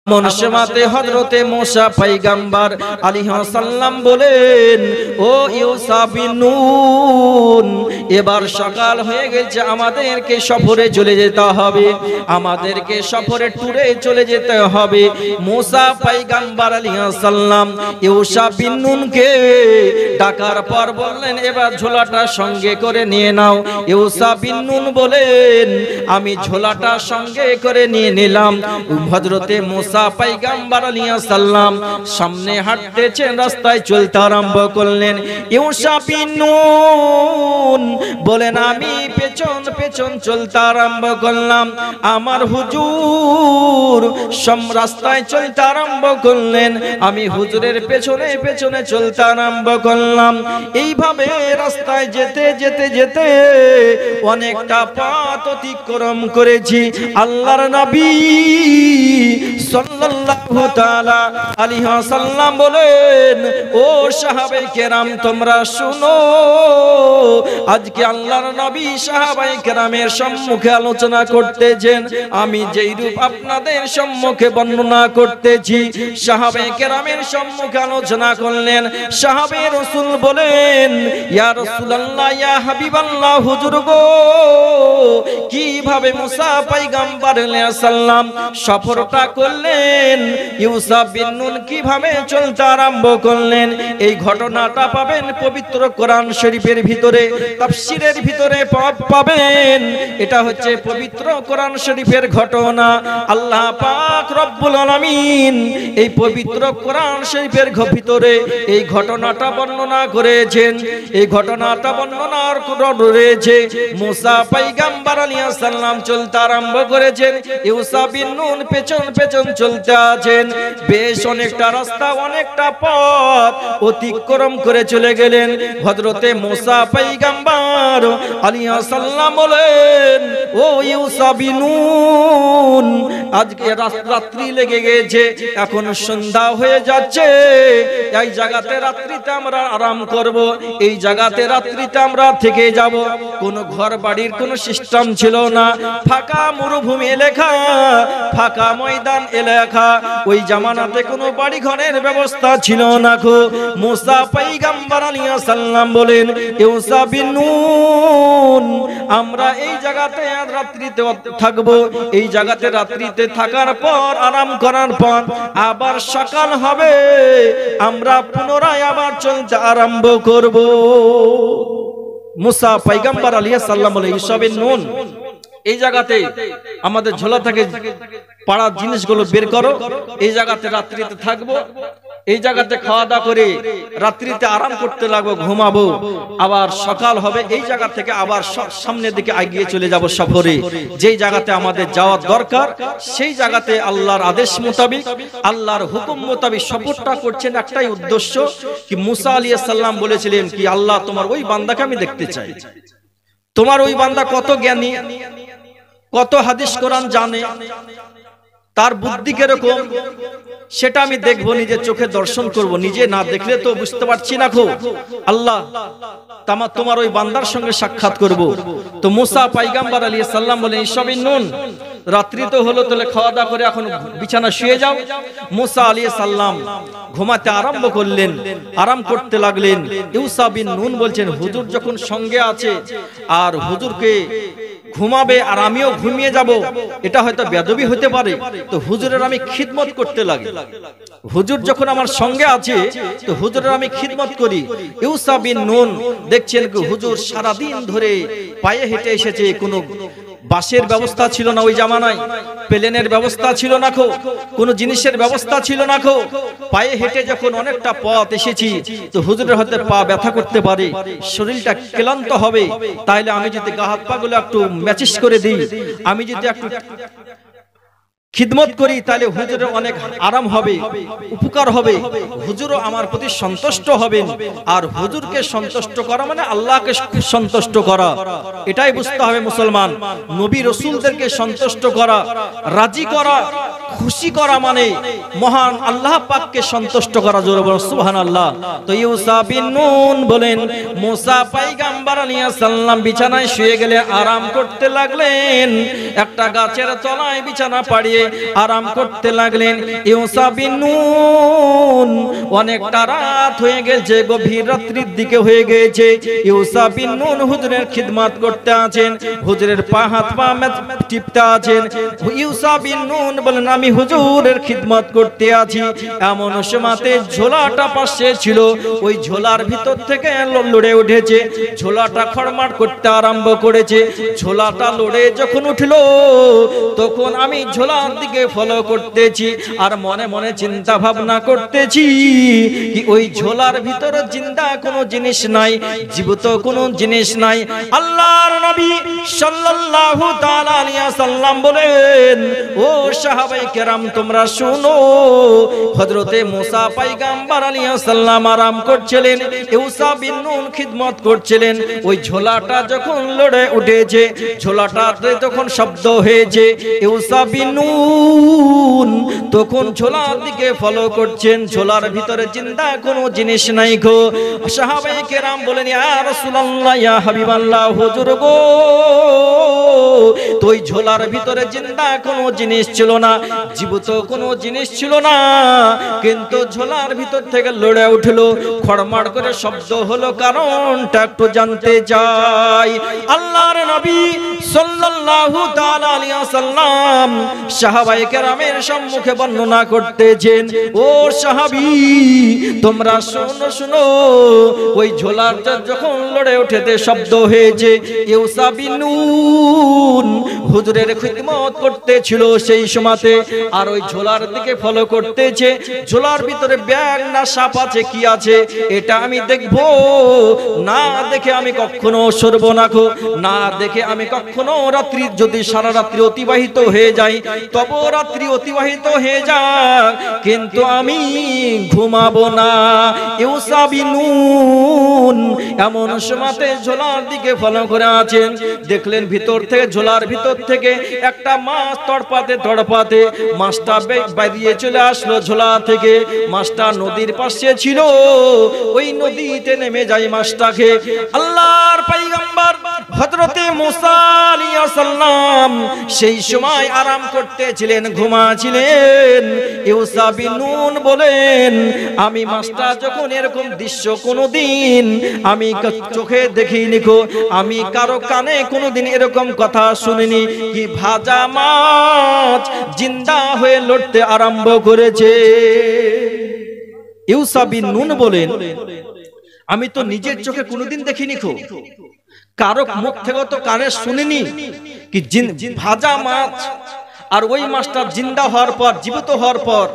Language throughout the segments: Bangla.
মনসমাতে হযরতে মুসা পয়গম্বর আলাইহিস সালাম বলেন, ও ইউসা বিন নুন, এবার সকাল হয়ে গেছে, আমাদেরকে সফরে চলে যেতে হবে, আমাদেরকে সফরে ট্যুরে চলে যেতে হবে। মুসা পয়গম্বর আলাইহিস সালাম ইউসা বিন নুনকে ডাকার পর বললেন, এবার ঝোলাটা সঙ্গে করে নিয়ে নাও। ইউসা বিন নুন বলেন, আমি ঝোলাটা সঙ্গে করে নিয়ে নিলাম। হযরতে মুসা পয়গম্বর আলাইহিস সালাম সামনে হাঁটতেছেন, রাস্তায় চলতে আরম্ভ করলেন। ইউসা বিন নুন বলেন, আমি পেছন পেছন চলতে আরম্ভ করলাম। আমার হুজুর রাস্তায় চলতে আরম্ভ করলেন, আমি হুজুরের পেছনে পেছনে চলতে আরম্ভ করলাম। এইভাবে রাস্তায় যেতে যেতে যেতে অনেকটা পথ অতিক্রম করেছি। আল্লাহর নবী সাল্লাল্লাহু তাআলা আলাইহি ওয়াসাল্লাম বলেন, ও সাহাবায়ে কেরাম, তোমরা শুনো, আজকে আল্লাহর নবী সাহাবায়ে কেরামের সম্মুখে আলোচনা করতেছেন, আমি যেই রূপ আপনাদের সম্মুখে বর্ণনা করতেছি, সাহাবায়ে কেরামের সম্মুখে আলোচনা করলেন। সাহাবে রাসূল বলেন, ইয়া রাসূলুল্লাহ, ইয়া হাবিবাল্লাহ, হুজুর গো, কিভাবে মুসা পয়গম্বর আলাইহিস সালাম সফরটা করলেন, ইউসা বিন নুন কিভাবে চলতে আরম্ভ করলেন, এই ঘটনাটা পাবেন পবিত্র কোরআন শরীফের ভিতরে, তাফসীরের ভিতরে পাবেন। এটা হচ্ছে পবিত্র কোরআন শরীফের ঘটনা। আল্লাহ পাক রব্বুল আলামিন এই পবিত্র কোরআন শরীফের ভিতরে এই ঘটনাটা বর্ণনা করেছেন। এই ঘটনাটা বর্ণনার রয়েছে, মুসা পয়গম্বর আলাইহিস সালাম চলতে আরম্ভ করেছেন, ইউসা বিন নুন পেছন পেছন চলতে আছেন। বেশ অনেকটা রাস্তা, অনেকটা পথ অতিক্রম করে চলে গেলেন। হযরতে মুসা পয়গম্বর আলাইহিস সালাম বলেন, ও ইউসা বিন নুন, আজকে রাত্রি লেগে গেছে, এখন সন্ধ্যা হয়ে যাচ্ছে, এই জায়গাতে রাত্রিতে আমরা আরাম করব, এই জায়গাতে রাত্রিতে আমরা থেকে যাব। কোনো ঘর বাড়ির কোনো সিস্টেম ছিল না, ফাঁকা মরুভূমি এলাকা, ফাঁকা ময়দান এলাকা, ওই জামানাতে কোনো বাড়ি ঘরের ব্যবস্থা ছিল না গো। মুসা পয়গম্বর আলাইহিস সালাম বলেন, ইউসা বিন নুন, আমরা এই জায়গাতে রাত্রিতে থাকব, এই জায়গাতে রাত্রিতে থাকার পর আরাম করার পর আবার সকাল হবে, আমরা পুনরায় আবার চলতে আরম্ভ করব। মুসা পয়গম্বর আলাইহিস সালাম বলে, ইউসা বিন নুন, এই জায়গাতে আমাদের ঝোলা থেকে পাড়ার জিনিসগুলো বের করো, এই জায়গাতে রাত্রিতে থাকবো, এই জায়গাতে খাওয়া দাওয়া করে রাত্রিতে আরাম করতে লাগবো, ঘুমাবো, আবার সকাল হবে, এই জায়গা থেকে আবার সামনের দিকে এগিয়ে চলে যাব সফরে। যেই জায়গাতে আমাদের যাওয়ার দরকার সেই জায়গাতে আল্লাহর আদেশ মোতাবেক, আল্লাহর হুকুম মোতাবেক সফরটা করছেন। একটাই উদ্দেশ্য কি, মুসা আলাইহিস সালাম বলেছিলেন কি, আল্লাহ তোমার ওই বান্দাকে আমি দেখতে চাই, তোমার ওই বান্দা কত জ্ঞানী, কত হাদিস কোরআন জানে, তার বুদ্ধি কিরকম, সেটা আমি দেখবো, নিজের চোখে দর্শন করব, নিজে না দেখলে তো বুঝতে পারছি না গো। আল্লাহ তোমার ওই বান্দার সঙ্গে সাক্ষাৎ করব। তো মুসা পয়গম্বর আলাইহিস সালাম বলেন, ইউসা বিন নুন, রাত্রি তো হলো, তাহলে খাওয়া দাওয়া করে এখন বিছানা শুয়ে যাও। মুসা আলাইহিস সালাম ঘুমাতে আরম্ভ করলেন, আরাম করতে লাগলেন। ইউসা বিন নুন বলছেন, হুজুর যখন সঙ্গে আছে আর হুজুরকে ঘুমাবে আর আমিও ঘুমিয়ে যাব, এটা হয়তো বেয়াদবি হতে পারে, তো হুজুরের আমি খিদমত করতে লাগি। হুজুর যখন আমার সঙ্গে আছে তো হুজুরের আমি খিদমত করি। ইউসা বিন নুন দেখছেন হুজুর সারা দিন ধরে পায়ে হেঁটে এসেছে, কোনো বাসের ব্যবস্থা ছিল না ওই জামানায়, প্লেনের ব্যবস্থা ছিল না খো, কোনো জিনিসের ব্যবস্থা ছিল না খো। পায়ে হেঁটে যখন অনেকটা পথ এসেছি, তো হুজুরের হাতে পা ব্যথা করতে পারে, শরীরটা ক্লান্ত হবে, তাইলে আমি যদি গা হাত পা গুলো একটু ম্যাচিস করে দিই, আমি যদি একটু খিদমত করি, তাহলে হুজুরের অনেক আরাম হবে, উপকার হবে, হুজুরও আমার প্রতি সন্তুষ্ট হবেন। আর হুজুরকে সন্তুষ্ট করা মানে আল্লাহকে সন্তুষ্ট করা, এটাই বুঝতে হবে মুসলমান। নবী রাসূলদেরকে সন্তুষ্ট করা, রাজি করা, খুশি করা মানে মহান আল্লাহ পাককে সন্তুষ্ট করা। জোরে বলুন সুবহানাল্লাহ। তো ইউসা বিন নুন বলেন, মুসা পয়গম্বর আলাইহিস সালাম বিছানায় শুয়ে গেলে আরাম করতে লাগলেন। একটা গাছের তলায় বিছানা পাড়িয়ে আরাম করতে লাগলেন। ইউসা বিন নুন অনেকটা রাত হয়ে গেছে, গভীর রাত্রির দিকে হয়ে গেছে। ইউসা বিন নুন হুজুরের খিদমত করতে আছেন, হুজুরের পা হাত পা টিপতে আছেন। ইউসা বিন নুন বলেন আমি হুজুরের খিদমত করতে আছি। এমন সময়তে ঝোলাটা পাশে ছিল, ওই ঝোলার ভিতর থেকে লড়ে উঠেছে, ঝোলাটা খড়মাড় করতে আরম্ভ করেছে। ঝোলাটা লড়ে যখন উঠলো তখন আমি ঝোলার দিকে ফলো করতেছি আর মনে মনে চিন্তা ভাবনা করতেছি কি ওই ঝোলার ভিতরে জিন্দা কোনো জিনিস নাই, জীবিত কোনো জিনিস নাই। আল্লাহর নবী সাল্লাল্লাহু তাআলা আলাইহি ওয়াসাল্লাম বলেন, ও সাহাবায়ে কেরাম তোমরা শুনো, হযরতে মুসা পয়গম্বর আলাইহিস সালাম আরাম করছিলেন, ইউসা বিন নুন খিদমত করছিলেন। ওই ঝোলাটা যখন লড়ে উঠেছে, ঝোলাটাতে তখন শব্দ হয়েছে, ইউসা বিন নুন তখন ঝোলার দিকে ফলো করছেন, ঝোলার ভিতরে জিন্দা কোনো জিনিস নাই গো। সাহাবায়ে কেরাম বলেন, ইয়া রাসূলুল্লাহ, ইয়া হাবিবাল্লাহ, হুজুর গো, তো ওই ঝোলার ভিতরে জিন্দা কোনো জিনিস ছিল না, জীবিত কোনো জিনিস ছিল না, কিন্তু ঝোলার ভিতর থেকে লড়ে উঠলো, খড়মাড় করে শব্দ হলো, কারণটা একটু জানতে চাই। আল্লাহর নবী সাল্লাল্লাহু তাআলা আলাইহি ওয়াসাল্লাম সাহাবায়ে কেরামের সম্মুখে বর্ণনা করতেছেন, ও সাহাবী তোমরা শোনো শোনো, ওই ঝোলাটা যখন লড়ে উঠেতে শব্দ হয়েছে, ইউসা বিন নুন হুজুরের খিদমত করতেছিল সেই সময়তে, আর ওই ঝোলার দিকে ফলো করতেছে। ঝোলার ভিতরে ব্যাগ না সাপ আছে কি আছে এটা আমি দেখবো, না দেখে আমি কখনো সরবো না গো, না দেখে আমি কখনো রাত্রি, যদি সারা রাত্রি অতিবাহিত হয়ে যায় তবে রাত্রি অতিবাহিত হয়ে যাক, কিন্তু আমি ঘুমাবো না। ইউসা বিন নুন এমন সময়তে ঝোলার দিকে ফলো করে আছেন, দেখলেন ভিতর থেকে, ঝোলার ভিতর থেকে একটা মাছ তড়পাতে তড়পাতে মাছটা বেরিয়ে চলে আসলো ঝোলা থেকে। মাছটা নদীর পাশে ছিল, ওই নদীতে নেমে যায় মাছটাকে। আল্লাহর পয়গম্বর হযরতে মুসা আলাইহিস সালাম সেই সময় আরাম করতেছিলেন, ঘুমাচ্ছিলেন। ইউসা বিন নুন বলেন, আমি মাছটা যখন এরকম দৃশ্য কোনোদিন আমি চোখে দেখিনি গো, আমি কারো কানে কোনোদিন এরকম কথা শুনিনি কি ভাজা মাছ জিন্দা হয়ে লড়তে আরম্ভ করেছে। ইউসা বিন নুন বলেন, আমি তো নিজের চোখে কোনোদিন দেখিনি গো, কারো মুখ থেকে তো কানে শুনিনি কি ভাজা মাছ, আর ওই মাছটা জিন্দা হওয়ার পর, জীবিত হওয়ার পর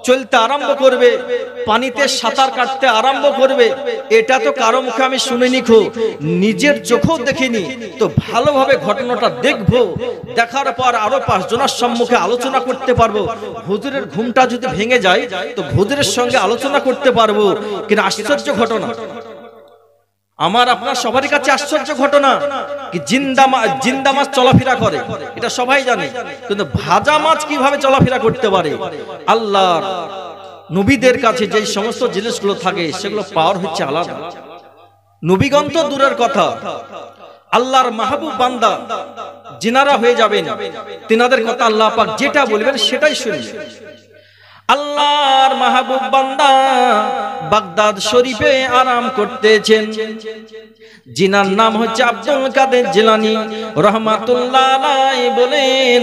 চলতে আরম্ভ করবে, পানিতে সাঁতার কাটতে আরম্ভ করবে, এটা তো কারো মুখে আমি শুনিনি খো, নিজের চোখেও দেখিনি। তো ভালোভাবে ঘটনাটা দেখবো, দেখার পর আরো 5 জনের সম্মুখে আলোচনা করতে পারবো। হুজুরের ঘুমটা যদি ভেঙে যায় তো হুজুরের সঙ্গে আলোচনা করতে পারবো। কিন্তু আশ্চর্য ঘটনা, আমার আপনার সবারই কাছে আশ্চর্য ঘটনা কি জিন্দা মাছ চলাফেরা করে, এটা সবাই জানে, কিন্তু ভাজা মাছ কিভাবে চলাফেরা করতে পারে? আল্লাহর নবীদের কাছে যে সমস্ত জিনিসগুলো থাকে সেগুলো পাওয়ার হচ্ছে আলাদা। নবীগণ তো দূরের কথা, আল্লাহর মাহবুব বান্দা যিনারা হয়ে যাবেন, তিনাদের কথা আল্লাহ পাক যেটা বলবেন সেটাই শুনবেন। আল্লাহর মাহবুব বান্দা বাগদাদ শরীফে আরাম করতেছেন, জিনার নাম হচ্ছে আব্দুল কাদের জিলানী রাহমাতুল্লাহ আলাইহি। বলেন,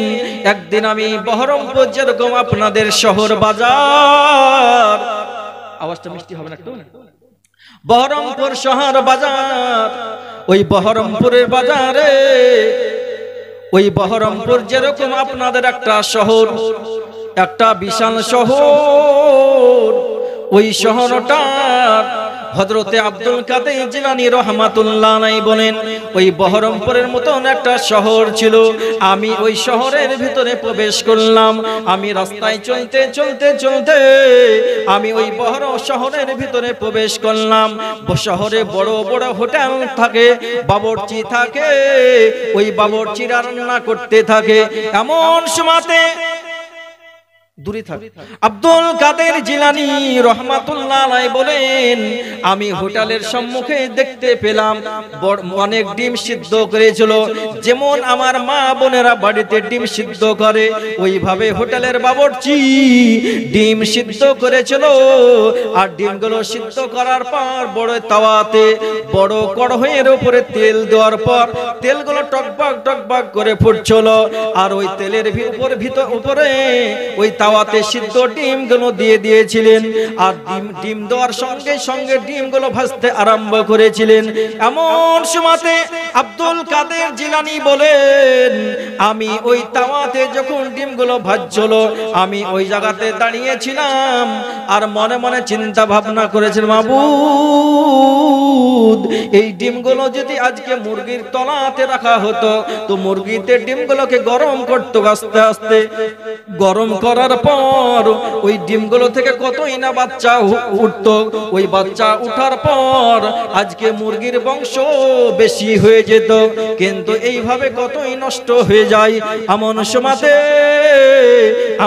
একদিন আমি বহরমপুর, যেরকম আপনাদের শহর বাজার, আওয়াজটা মিষ্টি হবে না একটু, বহরমপুর শহর বাজার, ওই বহরমপুরের বাজারে, ওই বহরমপুর যেরকম আপনাদের একটা শহর, একটা বিশাল শহর, ওই শহরটার হযরতে আব্দুল কাদের জিলানী রাহমাতুল্লাহ আলাইহি বলেন, ওই বহরমপুরের মতন একটা শহর ছিল। আমি ওই শহরের ভিতরে প্রবেশ করলাম। আমি রাস্তায় চলতে চলতে চলতে আমি ওই শহরের ভিতরে প্রবেশ করলাম। শহরে বড় বড় হোটেল থাকে, বাবুর্চি থাকে, ওই বাবুর্চিরা রান্না করতে থাকে। এমন সময়তে দূরে থাক। আব্দুল কাদের জিলানী রহমাতুল্লাহ আলাইহি বলেন, আমি হোটেলের সম্মুখে দেখতে পেলাম অনেক ডিম সিদ্ধ করেছিল। যেমন আমার মা বোনেরা বাড়িতে ডিম সিদ্ধ করে, ওইভাবে হোটেলের বাবুর্চি ডিম সিদ্ধ করেছিল। আর ডিমগুলো সিদ্ধ করার পর বড় তাওয়াতে বড় কড়াইয়ের উপরে তেল দেওয়ার পর তেলগুলো টকবক টকবক করে ফুটছিল। আর ওই তেলের উপরে ওই তাওয়াতে সিদ্ধ ডিমগুলো দিয়ে দিয়েছিলেন। আর ডিম দেওয়ার সঙ্গে সঙ্গে ডিমগুলো ভাজতে আরম্ভ করেছিলেন। এমন সময়তে আব্দুল কাদের জিলানী বলেন, আমি ওই তাওয়াতে যখন ডিমগুলো ভাজছিল, আমি ওই জায়গাতে দাঁড়িয়েছিলাম আর মনে মনে চিন্তা ভাবনা করেছিলাম, মাবুদ, এই ডিমগুলো যদি আজকে মুরগির তলাতে রাখা হতো তো মুরগিতে ডিমগুলোকে গরম করতো আস্তে আস্তে। গরম করার পর ওই ডিমগুলো থেকে কতই না বাচ্চা উঠতো। ওই বাচ্চা উঠার পর আজকে মুরগির বংশ বেশি হয়ে যেত। কিন্তু এইভাবে কতই নষ্ট হয়ে যায়। এমন সময়তে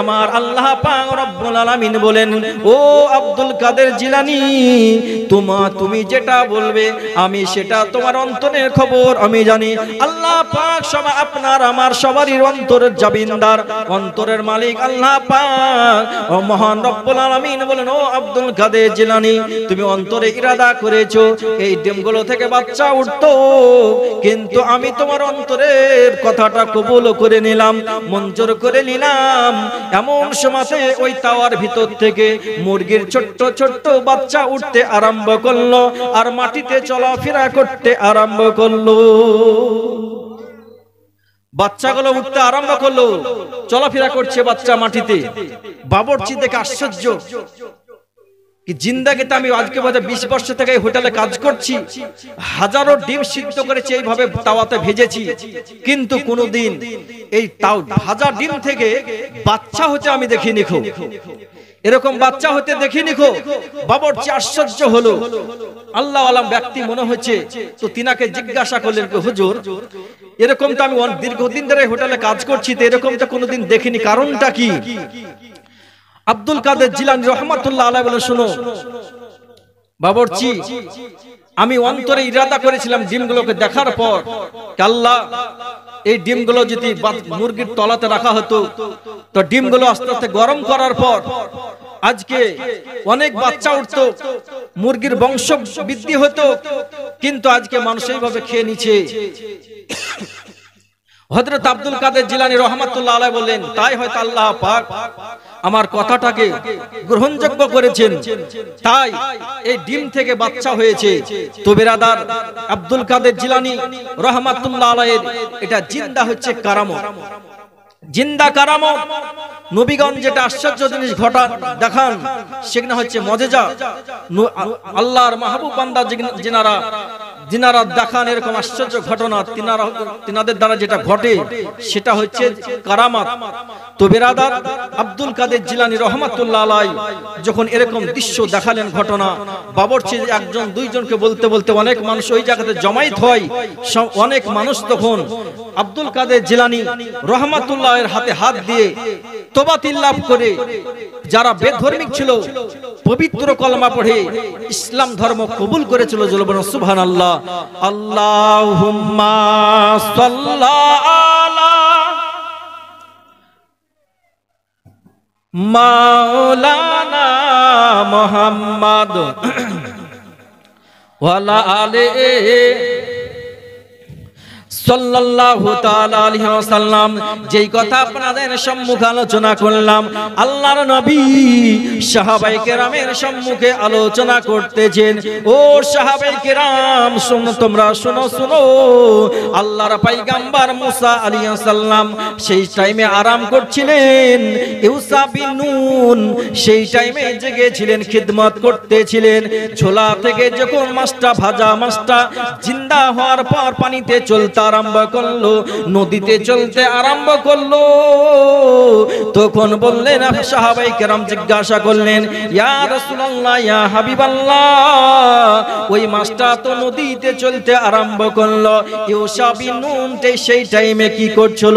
আমার আল্লাহ পাক রব্বুল আলামিন বলেন, ও আব্দুল কাদের জিলানী, তুমি যেটা বলবে আমি সেটা তোমার অন্তরের খবর আমি জানি। আল্লাহ পাক সবাই আপনার আমার সবারই অন্তরের জাবিনদার, অন্তরের মালিক আল্লাহ পাক ও মহান রব্বুল আলামিন বলেন, ও আব্দুল কাদের জিলানী, তুমি অন্তরে ইরাদা করেছো এই ডিমগুলো থেকে বাচ্চা উঠতো, কিন্তু আমি তোমার অন্তরের কথাটা কবুল করে নিলাম, মঞ্জুর করে নিলাম। এমন সময়তে ওই তাওয়ার ভিতর থেকে মুরগির ছোট্ট ছোট্ট বাচ্চা উঠতে আরম্ভ করলো আর মাটিতে চলাফেরা করতে আরম্ভ করলো। বাচ্চাগুলো উঠতে আরম্ভ করলো, চলাফেরা করছে বাচ্চা মাটিতে। বাবুর্চি দেখে আশ্চর্য, কি জিন্দাগিতে আমি আজকে বোধ 20 বছর থেকে হোটেলে কাজ করছি, হাজারো ডিম সিদ্ধ করেছি, এইভাবে তাওয়াতে ভেজেছি, কিন্তু কোনোদিন এই ভাজা ডিম থেকে বাচ্চা হতে আমি দেখিনি। এরকম বাচ্চা হতে দেখিনি। বাবুর্চি আশ্চর্য হলো। আল্লাহ আলাম ব্যক্তি মনে হচ্ছে, তো তিনাকে জিজ্ঞাসা করলেন, হুজুর, এরকম তো আমি দীর্ঘদিন ধরে হোটেলে কাজ করছি, তো এরকম তো কোনোদিন দেখিনি, কারণটা কি? আব্দুল কাদের জিলানী রহমাতুল্লাহ আলাইহি বলে, শোনো বাবুর্চি, আমি অন্তরে ইরাদা করেছিলাম ডিমগুলোকে দেখার পর, আল্লাহ, এই ডিমগুলো যদি মুরগির তলাতে রাখা হতো তো ডিমগুলো আস্তে আস্তে গরম করার পর আজকে অনেক বাচ্চা উঠতো, মুরগির বংশ বৃদ্ধি হতো, কিন্তু আজকে মানুষ এইভাবে খেয়ে নিচ্ছে। হযরত আব্দুল কাদের জিলানী রহমাতুল্লাহ আলাইহি বললেন, তাই হয়তো আল্লাহ পাক আমার কথাটাকে গ্রহণযোগ্য করেছেন, তাই এই ডিম থেকে বাচ্চা হয়েছে। তো বিরাদার, আব্দুল কাদের জিলানী রহমাতুল্লাহ আলাইহির এটা জিন্দা হচ্ছে কারামত, জিন্দা কারামত। নবীগণ যেটা আশ্চর্য জিনিস দেখান, সেখানে হচ্ছে মুজিজা। আল্লাহর মাহবুব বান্দা যিনারা দেখান এরকম আশ্চর্য ঘটনা, তিনাদের দ্বারা যেটা ঘটে সেটা হচ্ছে কারামাত। তো বিরাদার, আব্দুল কাদের জিলানী রহমাতুল্লাহ আলাইহি যখন এরকম দৃশ্য দেখালেন, ঘটনা, বাবুর্চি একজন দুইজনকে বলতে বলতে অনেক মানুষ ওই জায়গাতে জমায়েত হয়। অনেক মানুষ তখন আব্দুল কাদের জিলানী রহমাতুল্লাহ এর হাতে হাত দিয়ে তওবাতিল লাভ করে, যারা বেধর্মিক ছিল, পবিত্র কলমা পড়ে ইসলাম ধর্ম কবুল করেছিল। বলুন সুবহানাল্লাহ। আল্লাহুম্মা সাল্লি আলা মাওলানা মুহাম্মদ ওয়া আলা আলিহি সাল্লাল্লাহু তাআলা আলাইহি ওয়াসাল্লাম। যেই কথা আপনাদের সম্মুখে আলোচনা করলাম, আল্লাহর নবী সাহাবায়ে কেরামের সম্মুখে আলোচনা করতেছেন। ও সাহাবায়ে কেরাম, শুনো, তোমরা শুনো। আল্লাহর পয়গম্বর মুসা আলাইহিস সালাম সেই টাইমে আরাম করছিলেন। ইউসা বিন নুন সেই টাইমে জেগেছিলেন, খিদমত করতেছিলেন। ঝোলা থেকে যখন মাছটা, ভাজা মাছটা জিন্দা হওয়ার পর পানিতে চলতার আরম্ভ করলো, নদীতে চলতে আরম্ভ করলো। তখন বললেন সাহাবায়ে কেরাম জিজ্ঞাসা করলেন, ইয়া রাসূলুল্লাহ, ইয়া হাবিবাল্লাহ, ওই মাছটা তো নদীতে চলতে আরম্ভ করলো, ইউশা বিন নুন সেই টাইমে কি করছিল?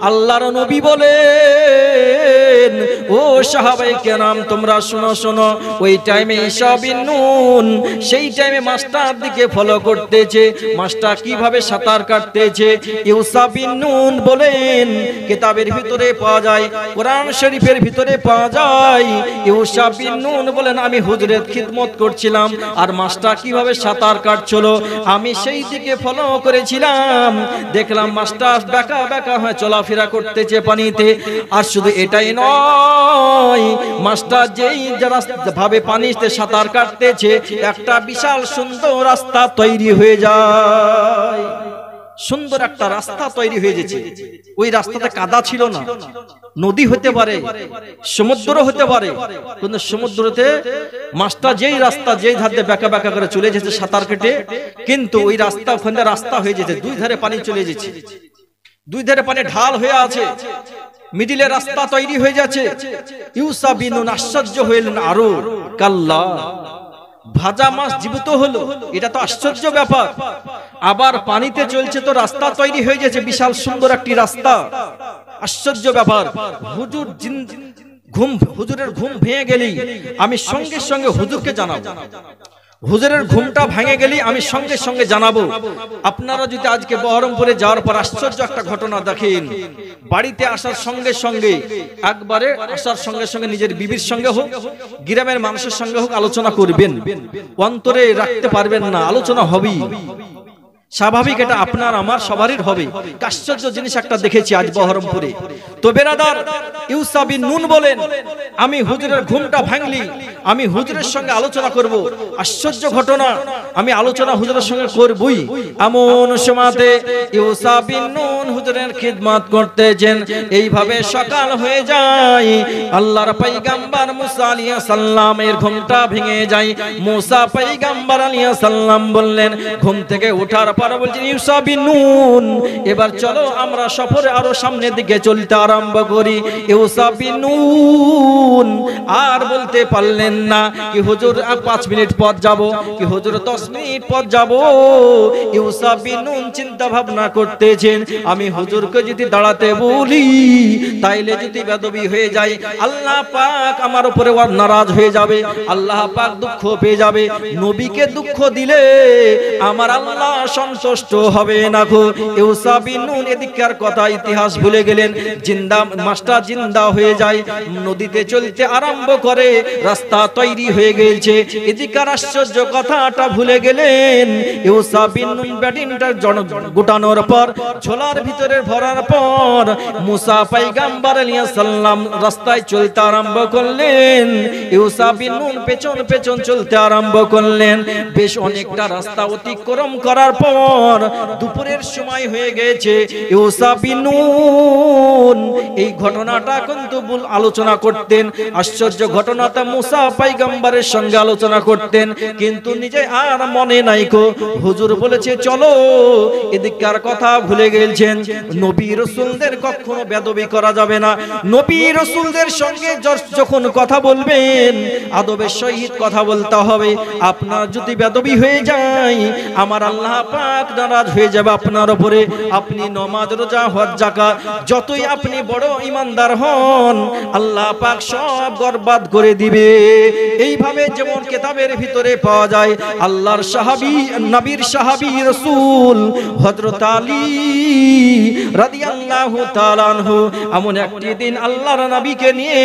আল্লাহর নবী বলেন, ও সাহাবায়ে কেরাম তোমরা শোনো শোনো, ওই টাইমে ইউশা বিন নুন সেই টাইমে মাছটার দিকে ফলো করতেছে, মাছটা কিভাবে সাঁতার কাটতেছে। ইউশা বিন নুন বলেন, কিতাবের ভিতরে পাওয়া যায়, কোরআন শরীফের ভিতরে পাওয়া যায়, ইউশা বিন নুন বলেন, আমি হুজুরের খিদমত করছিলাম আর মাছটা কিভাবে সাঁতার কাটছিল আমি সেই দিকে ফলো করেছিলাম। দেখলাম মাছটা বেঁকা বেঁকা হয়ে চলাফেরা করতেছে পানিতে। আর শুধু এটাই নয়, মাছটা যেই ভাবে পানিতে সাঁতার কাটতেছে একটা বিশাল সুন্দর রাস্তা তৈরি হয়ে যায়। সুন্দর একটা রাস্তা তৈরি হয়ে গেছে। ওই রাস্তাতে কাদা ছিল না। নদী হতে পারে, সমুদ্র হতে পারে, কিন্তু সমুদ্রতে মাছটা যেই রাস্তা যেই ধারে বেঁকা বেঁকা করে চলে যেতে সাঁতার কেটে, কিন্তু ওই রাস্তা ওখানে রাস্তা হয়ে যেতে, দুই ধারে পানি চলে যেছে, দুই ধারে পানি ঢাল হয়ে আছে, মিডিলে রাস্তা তৈরি হয়ে যাচ্ছে। ইউসা বিন নুন আশ্চর্য হইলেন, আরো কাল্লা, ভাজা মাছ জীবিত হলো, এটা তো আশ্চর্য ব্যাপার। আবার পানিতে চলছে তো রাস্তা তৈরি হয়ে গেছে, বিশাল সুন্দর একটি রাস্তা, আশ্চর্য ব্যাপার। হুজুরের ঘুম ভেঙে গেলি আমি সঙ্গে সঙ্গে হুজুরকে জানাবো, হুজুরের ঘুমটা ভেঙে গেলি আমি সঙ্গে সঙ্গে জানাবো। আপনারা যদি আজকে বহরমপুরে যাওয়ার পর আশ্চর্য একটা ঘটনা দেখেন, বাড়িতে আসার সঙ্গে সঙ্গে, একবারে আসার সঙ্গে সঙ্গে নিজের বিবির সঙ্গে হোক, গ্রামের মানুষের সঙ্গে হোক, আলোচনা করবেন, অন্তরে রাখতে পারবেন না, আলোচনা হবেই, স্বাভাবিক, এটা আপনার আমার সবারই হবে। আশ্চর্য জিনিস একটা দেখেছি আজ বহরমপুরে। তো বেরাদার, ইউসা বিন নুন বলেন, আমি হুজুরের ঘুমটা ভাঙলি, আমি হুজুরের সঙ্গে আলোচনা করব, আশ্চর্য ঘটনা, আমি আলোচনা হুজুরের সঙ্গে করবই। এমন সময়তে ইউসা বিন নুন হুজুরের খিদমত করতেছেন। এইভাবে সকাল হয়ে যায়, আল্লাহর পয়গম্বর মুসা আলাইহিস সালামের ঘুমটা ভেঙে যায়। মুসা পয়গম্বর আলাইহিস সালাম বললেন, ঘুম থেকে ওঠার বলছেন, ইউসা বিন নুন, এবার চলো আমরা সফরে আরো সামনের দিকে চলতে আরম্ভ করি। ইউসা বিন নুন আর বলতে পারলেন না, কি হুজুর 5 মিনিট পথ যাব, কি হুজুর 10 মিনিট পথ যাব। ইউসা বিন নুন চিন্তা ভাবনা করতেছেন, আমি হুজুরকে যদি দাঁড়াতে বলি তাইলে যদি বেদবি হয়ে যায়, আল্লাহ পাক আমার উপরে নারাজ হয়ে যাবে, আল্লাহ পাক দুঃখ পেয়ে যাবে, নবীকে দুঃখ দিলে আমার আল্লাহ সন্তুষ্ট হবে না গো। ইউসা বিন নুন এদিককার কথা ইতিহাস ভুলে গেলেন। জিন্দা মাছটা জিন্দা হয়ে যায়, নদীতে চলতে আরম্ভ করে, রাস্তা তৈরি হয়ে গেছে, এদিককার আশ্চর্য কথাটা ভুলে গেলেন। ইউসা বিন নুন ব্যাটিনটা গোটানোর পর, ঝোলার ভিতরে ভরার পর, মুসা পয়গম্বর আলাইহিস সালাম রাস্তায় চলতে আরম্ভ করলেন। ইউসা বিন নুন পেছন পেছন চলতে আরম্ভ করলেন। বেশ অনেকটা রাস্তা অতিক্রম করার পর দুপুরের সময় হয়ে গেছে। ইউসা বিন নুন এই ঘটনাটা কিন্তু আলোচনা করতেন, আশ্চর্য ঘটনাটা মুসা পয়গম্বরের সঙ্গে আলোচনা করতেন, কিন্তু নিজে আর মনে নাই কো। হুজুর বলেছে চলো, এদিককার কথা ভুলে গেছেন। নবী রাসূলদের কখনো বেদবি করা যাবে না। নবী রাসূলদের সঙ্গে যখন কথা বলবেন আদবের সহিত কথা বলতে হবে। আপনার যদি বেদবি হয়ে যায়, আমার আল্লাহ পাক নারাজ হয়ে যাবে আপনার উপরে। আপনি নামাজ, রোজা, হজ, যাকাত, যতই আপনি বড় ঈমানদার হন, আল্লাহ পাক সব বরবাদ করে দিবে। এইভাবে যেমন কিতাবের ভিতরে পাওয়া যায়, আল্লাহর সাহাবী, নবীর সাহাবী রাসূল হযরত আলী রাদিয়াল্লাহু তাআলা আনহু এমন একটি দিন আল্লাহর নবীকে নিয়ে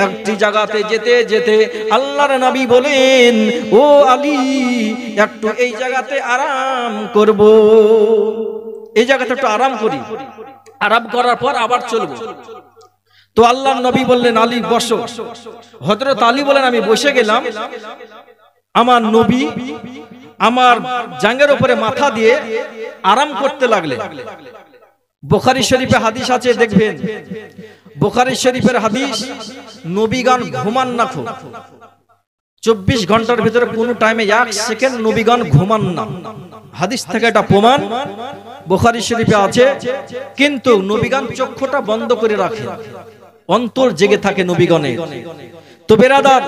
একটি জায়গাতে যেতে যেতে আল্লাহর নবী বলেন, ও আলী, একটু এই জায়গাতে আরাম করব, এই জায়গাতে একটু আরাম করি, আরাম করার পর আবার চলবো। তো আল্লাহর নবী বললেন, আলী বসো। হযরত আলী বলেন, আমি বসে গেলাম। আমার নবী আমার জাঙ্গের উপরে মাথা দিয়ে আরাম করতে লাগলেন। বুখারী শরীফে হাদিস আছে, দেখবেন বুখারী শরীফের হাদিস, নবীগণ ঘুমান না, 24 ঘন্টার ভিতরে কোন টাইমে 1 সেকেন্ড নবীগণ ঘুমান না। হাদিস থেকে এটা প্রমাণ, বুখারী শরীফে আছে, কিন্তু নবীগণ চক্ষুটা বন্ধ করে রাখে, অন্তর জেগে থাকে নবীগণের। তো বেরাদার,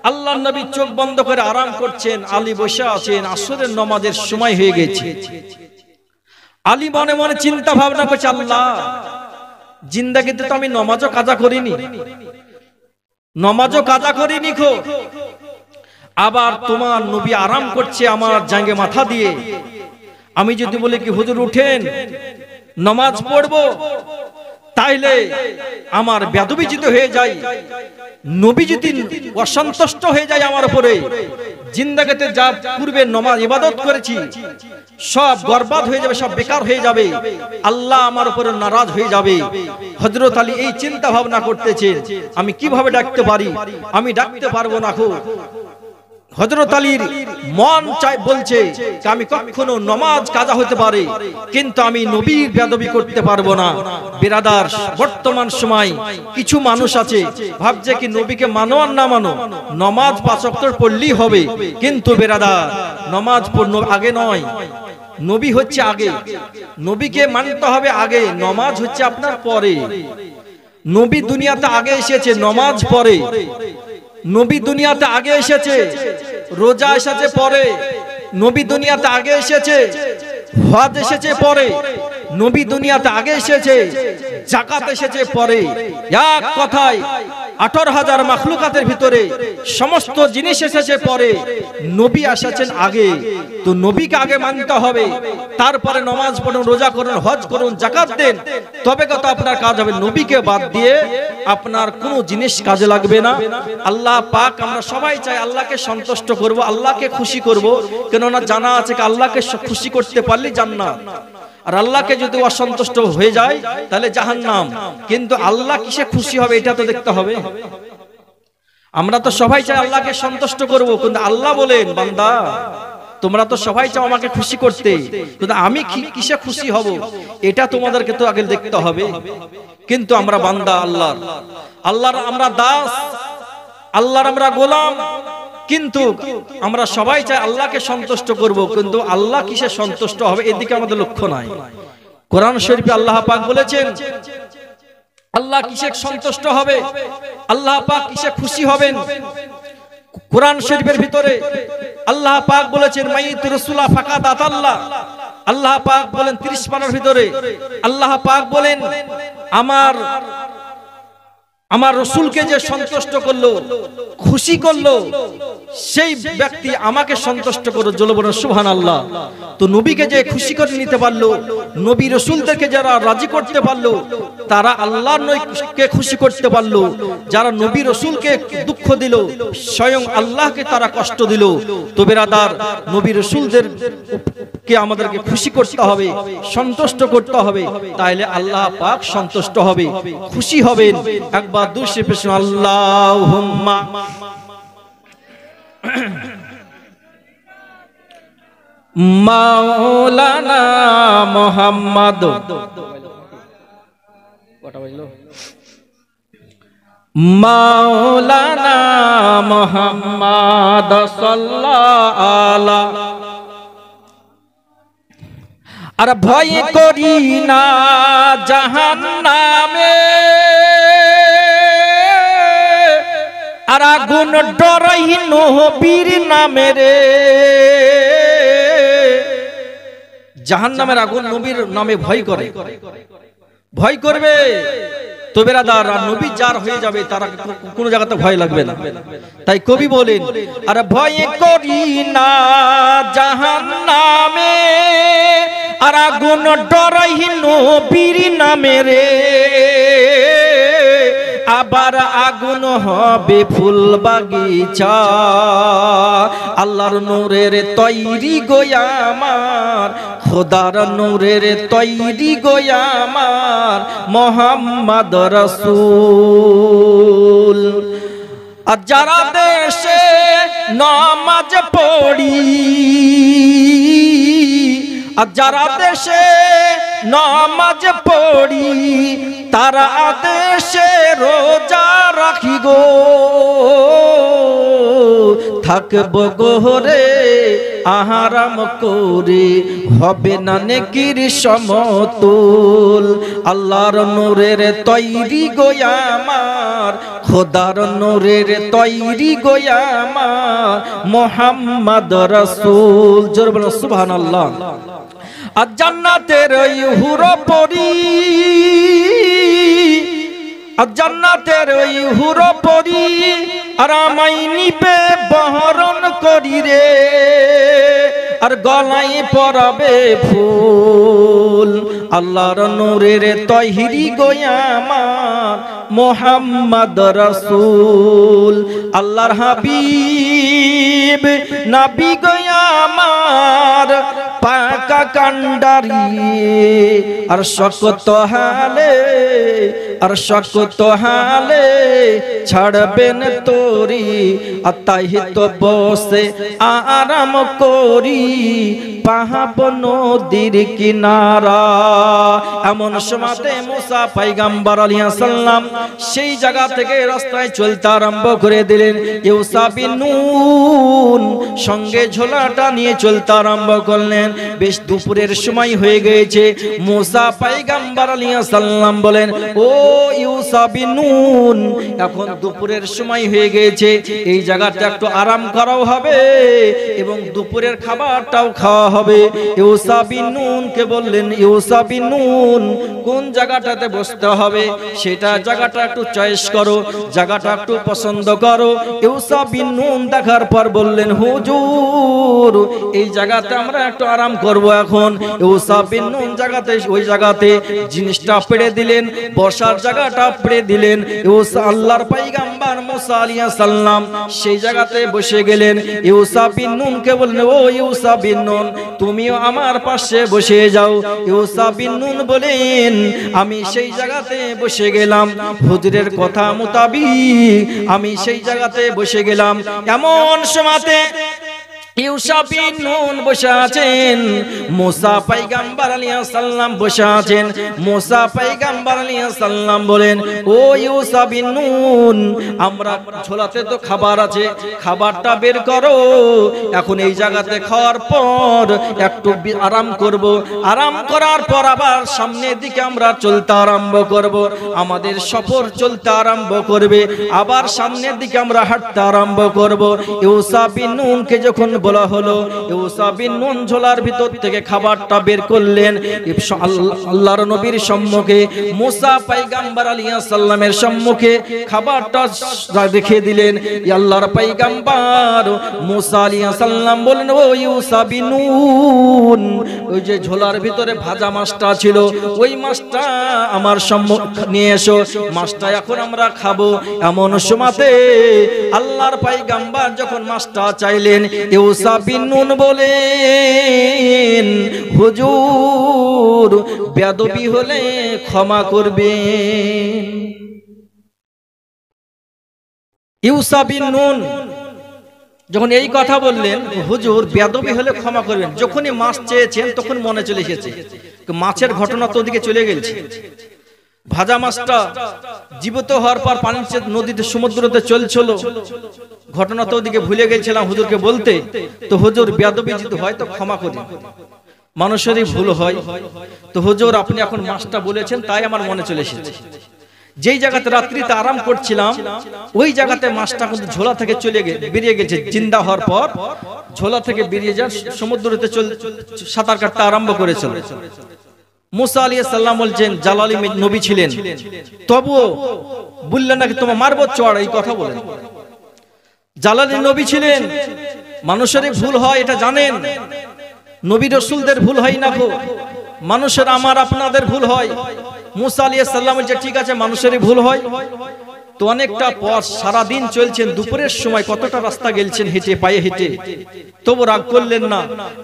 আল্লাহর নবী চোখ বন্ধ করে আরাম করছেন, আলী বসে আছেন, আসরের নামাজের সময় হয়ে গেছে। আলী মনে মনে চিন্তা ভাবনা করছে, আল্লাহ, জিন্দেগিতে তো আমি নামাজও কাজা করিনি, খো, আবার তোমার নবী আরাম করছে আমার জাঙ্গে মাথা দিয়ে, আমি যদি বলি কি হুজুর উঠেন নামাজ পড়বো, তাইলে আমার বেয়াদবি যদি হয়ে যায়, নবী যদি অসন্তুষ্ট হয়ে যায় আমার উপরে, জিন্দেগিতে যা পূর্বে নামাজ ইবাদত করেছি সব বরবাদ হয়ে যাবে, সব বেকার হয়ে যাবে, আল্লাহ আমার উপরে নারাজ হয়ে যাবে। হযরত আলী এই চিন্তা ভাবনা করতেছেন, আমি কিভাবে ডাকতে পারি, আমি ডাকতে পারবো না। হযরত আলীর মন চাই বলছে আমি কখনো নামাজ কাজা হতে পারে, কিন্তু আমি নবীর বেয়াদবি করতে পারবো না। বিরাদার, বর্তমান সময় কিছু মানুষ আছে ভাবছে কি নবীকে মানো আর না মানো, নামাজ 5 ওয়াক্ত পড়লেই হবে, কিন্তু বিরাদার, নামাজ পড়নো আগে নয়, নবী হচ্ছে আগে, নবীকে মানতে হবে আগে, নামাজ হচ্ছে আপনার পরে। নবী দুনিয়াতে আগে এসেছে, নামাজ পরে। নবী দুনিয়াতে আগে এসেছে, রোজা এসেছে পরে। নবী দুনিয়াতে আগে এসেছে, হজ এসেছে পরে। নবী দুনিয়াতে আগে এসেছে, যাকাত এসেছে পরে। এক কথায় 18,000 মাখলুকাতের ভিতরে সমস্ত জিনিস এসেছে পরে, নবী এসেছেন আগে। তো নবীকে আগে মানতে হবে, তারপরে নামাজ পড়ুন, রোজা করুন, হজ করুন, যাকাত দেন, তবে কত আপনার কাজ হবে। নবীকে বাদ দিয়ে আপনার কোনো জিনিস কাজে লাগবে না। আল্লাহ পাক, আমরা সবাই চাই আল্লাহকে সন্তুষ্ট করব, আল্লাহকে খুশি করব, কেননা জানা আছে আল্লাহকে খুশি করতে পারলে জান্নাত, আর আল্লাহকে যদি অসন্তুষ্ট হয়ে যায় তাহলে জাহান্নাম। কিন্তু আল্লাহ কিসে খুশি হবে এটা তো দেখতে হবে। আমরা তো সবাই চাই আল্লাহকে সন্তুষ্ট করব, কিন্তু আল্লাহ বলেন, বান্দা তোমরা তো সবাই চাও আমাকে খুশি করতে, কিন্তু আমি কিসে খুশি হব এটা তোমাদেরকে তো আগে দেখতে হবে। কিন্তু আমরা বান্দা আল্লাহর আমরা দাস, আল্লাহর আমরা গোলাম, কিন্তু আমরা সবাই চাই আল্লাহকে সন্তুষ্ট করব, কিন্তু আল্লাহ কিসে সন্তুষ্ট হবে এদিকে আমাদের লক্ষ্য নাই। কোরআন শরীফে আল্লাহ পাক বলেছেন আল্লাহ কিসে সন্তুষ্ট হবে, আল্লাহ পাক কিসে খুশি হবেন। কোরআন শরীফের ভিতরে আল্লাহ পাক বলেছেন মাইয়িত রাসূলা ফাকাত আতাল্লাহ। আল্লাহ পাক বলেন 30 পারার ভিতরে আল্লাহ পাক বলেন আমার রাসূলকে যে সন্তুষ্ট করলো, খুশি করলো, সেই ব্যক্তি আমাকে সন্তুষ্ট করলো। জোরে বলুন সুবহানাল্লাহ। তো নবীকে যে খুশি করে নিতে পারলো, নবী রাসূলদেরকে যারা রাজি করতে পারলো, তারা আল্লাহর নবীকে খুশি করতে পারলো। যারা নবী রাসূলকে দুঃখ দিল, স্বয়ং আল্লাহকে তারা কষ্ট দিল। তো বিরাদার, নবী রাসূলদের কে আমাদেরকে খুশি করতে হবে, সন্তুষ্ট করতে হবে, তাইলে আল্লাহ পাক সন্তুষ্ট হবে, খুশি হবেন। একবার দুশে পেশ আল্লাহুম্মা মাওলানা মুহাম্মদ মাওলানা মুহাম্মদ সাল্লাল্লাহু আলাইহি। আর ভয় করি না জাহান্নামে, আর আগুন ডরাই নবীর নামে রে। জাহান্নামের আগুন নবীর নামে ভয় করে, ভয় করবে। তো বেরাদার, নবী যার হয়ে যাবে তারা কোনো জায়গাতে ভয় লাগবে না। তাই কবি বলেন আর ভয় করি না জাহান্নামে, আর আগুন ডরাই নবীর নামে রে। আবার আগুন হবে ফুল বাগিচা, আল্লাহর নূরের তৈরি গোয়া আমার, খোদার নূরের তৈরি গোয়া আমার মুহাম্মদ রাসূল। আর যারা দেশে নামাজ পড়ি, আর যারা দেশে নামাজ পড়ি, তারা দেশে রোজা রাখি গো, থাকব গোরে আহারাম করে হবে না নেকির সমতুল। আল্লাহর নূরের তৈরি গোয়া আমার, খোদার নূরের তৈরি গোয়া আমার, মুহাম্মদ রাসূল। জোরে বলো সুবহানাল্লাহ। আর জান্নাতের ওই হুরপরি, আর জান্নাতের ওই হুরপরি আরামাই নিবে বহরণ করি রে, আর গলায় পরাবে ফুল। আল্লাহর নূরের তৈরি গোয়া আমার, মুহাম্মদ রাসূল। আল্লাহর হাবিব নবী গোয়া আমার, পাকা কান্ডারি আর শকত হালে, আর শকত হালে ছাড়বেন তোরি। আর তাই তো বসে আরাম করি পাহাব নদীর কিনারা। এমন সময়তে মুসা পয়গম্বর আলাইহিস সালাম সেই জায়গা থেকে রাস্তায় চলতে আরম্ভ করে দিলেন। ইউসা বিন নুন সঙ্গে ঝোলাটা নিয়ে চলতে আরম্ভ করলেন। বেশ দুপুরের সময় হয়ে গিয়েছে। মুসা পয়গম্বর আলাইহিস সালাম বলেন, ও ইউসা বিন নুন, এখন দুপুরের সময় হয়ে গিয়েছে, এই জায়গাটা একটু আরাম করাও হবে এবং দুপুরের খাবারটাও খাওয়া হবে। ইউসা বিন নুন কে বললেন, ইউসা বিন নুন কোন জায়গাটাতে বসতে হবে সেটা জায়গাটা একটু চয়েস করো, জায়গাটা একটু পছন্দ করো। ইউসা বিন নুন দেখার পর বললেন, হুজুর এই জায়গাতে আমরা একটু আরাম করব। এখন ইউসা বিন নুন জায়গাতে, ওই জায়গাতে জিনিসটা পেড়ে দিলেন, বসার জায়গাটা পেড়ে দিলেন। ইউসা আল্লাহর পয়গম্বর মুসা আলাইহিস সালাম সেই জায়গাতে বসে গেলেন। ইউসা বিন নুন কে বললেন, ও ইউসা বিন নুন তুমিও আমার পাশে বসে যাও। ইউসা বিন নুন বলেন, আমি সেই জায়গাতে বসে গেলাম। হুজুরের কথা মোতাবিক আমি সেই জায়গাতে বসে গেলাম। এমন সময়তে ইউসা বিন নুন বসে আছেন, মুসা পয়গম্বর আলাইহিস সালাম বসে আছেন। মুসা পয়গম্বর আলাইহিস সালাম বলেন, ও ইউসা বিন নুন আমরা ঝোলাতে তো খাবার আছে, খাবারটা বের করো। এখন এই জায়গাতে খাওয়ার পর একটু আরাম করব, আরাম করার পর আবার সামনের দিকে আমরা চলতে আরম্ভ করব। আমাদের সফর চলতে আরম্ভ করবে, আবার সামনের দিকে আমরা হাঁটতে আরম্ভ করব। ইউসা বিন নুনকে যখন বলা হলো, ইউসা বিন নুন ঝোলার ভিতর থেকে খাবারটা বের করলেন। আল্লাহর নবীর সম্মুখে, মুসা পয়গম্বর আলাইহিস সালামের সম্মুখে খাবারটা রেখে দিলেন। আল্লাহর পয়গম্বর মুসা আলাইহিস সালাম বলেন, ও ইউসা বিন নুন ওই যে ঝোলার ভিতরে ভাজা মাছটা ছিল, ওই মাছটা আমার সম্মুখে নিয়ে এসো, মাছটা এখন আমরা খাবো। এমন সময়তে আল্লাহর পয়গম্বর যখন মাছটা চাইলেন, ইউসা বিন নুন বলেন, হুজুর বেয়াদবি হলে ক্ষমা করবেন। ইউসা বিন নুন যখন এই কথা বললেন, হুজুর বেয়াদবি হলে ক্ষমা করবেন, যখনই মাছ চেয়েছেন তখন মনে চলে এসেছে মাছের ঘটনা তো ওদিকে চলে গেছে। ভাজা মাছটা জীবিত হওয়ার পর পানিতে নদীতে সমুদ্রতে চলছিল, ঘটনা তো ওদিকে ভুলে গেছিলাম হুজুরকে বলতে। তো হুজুর বেয়াদবি যদি হয় তো ক্ষমা করি, মানুষেরই ভুল হয়। তো হুজুর আপনি এখন মাছটা বলেছেন তাই আমার মনে চলে এসেছে। যেই জায়গাতে রাত্রিতে আরাম করছিলাম ওই জায়গাতে মাছটা কিন্তু ঝোলা থেকে বেরিয়ে গেছে। জিন্দা হওয়ার পর ঝোলা থেকে বেরিয়ে যান সমুদ্রতে সাঁতার কাটতে আরম্ভ করেছিল। মুসা আলাইহিস সালাম বলছেন, জালালি নবী ছিলেন, তবুও বললেন নাকি তোমার মারবো চড়, এই কথা বলেন। জালালি নবী ছিলেন, মানুষেরই ভুল হয় এটা জানেন, নবী রাসূলদের ভুল হয় না গো, মানুষের আমার আপনাদের ভুল হয়। মুসা আলাইহিস সালাম বলছে ঠিক আছে মানুষেরই ভুল হয়। তো অনেকটা পথ সারাদিন চলছেন, দুপুরের সময় কতটা রাস্তা গেলছেন হেঁটে, পায়ে হেঁটে, তবু রাগ করলেন না।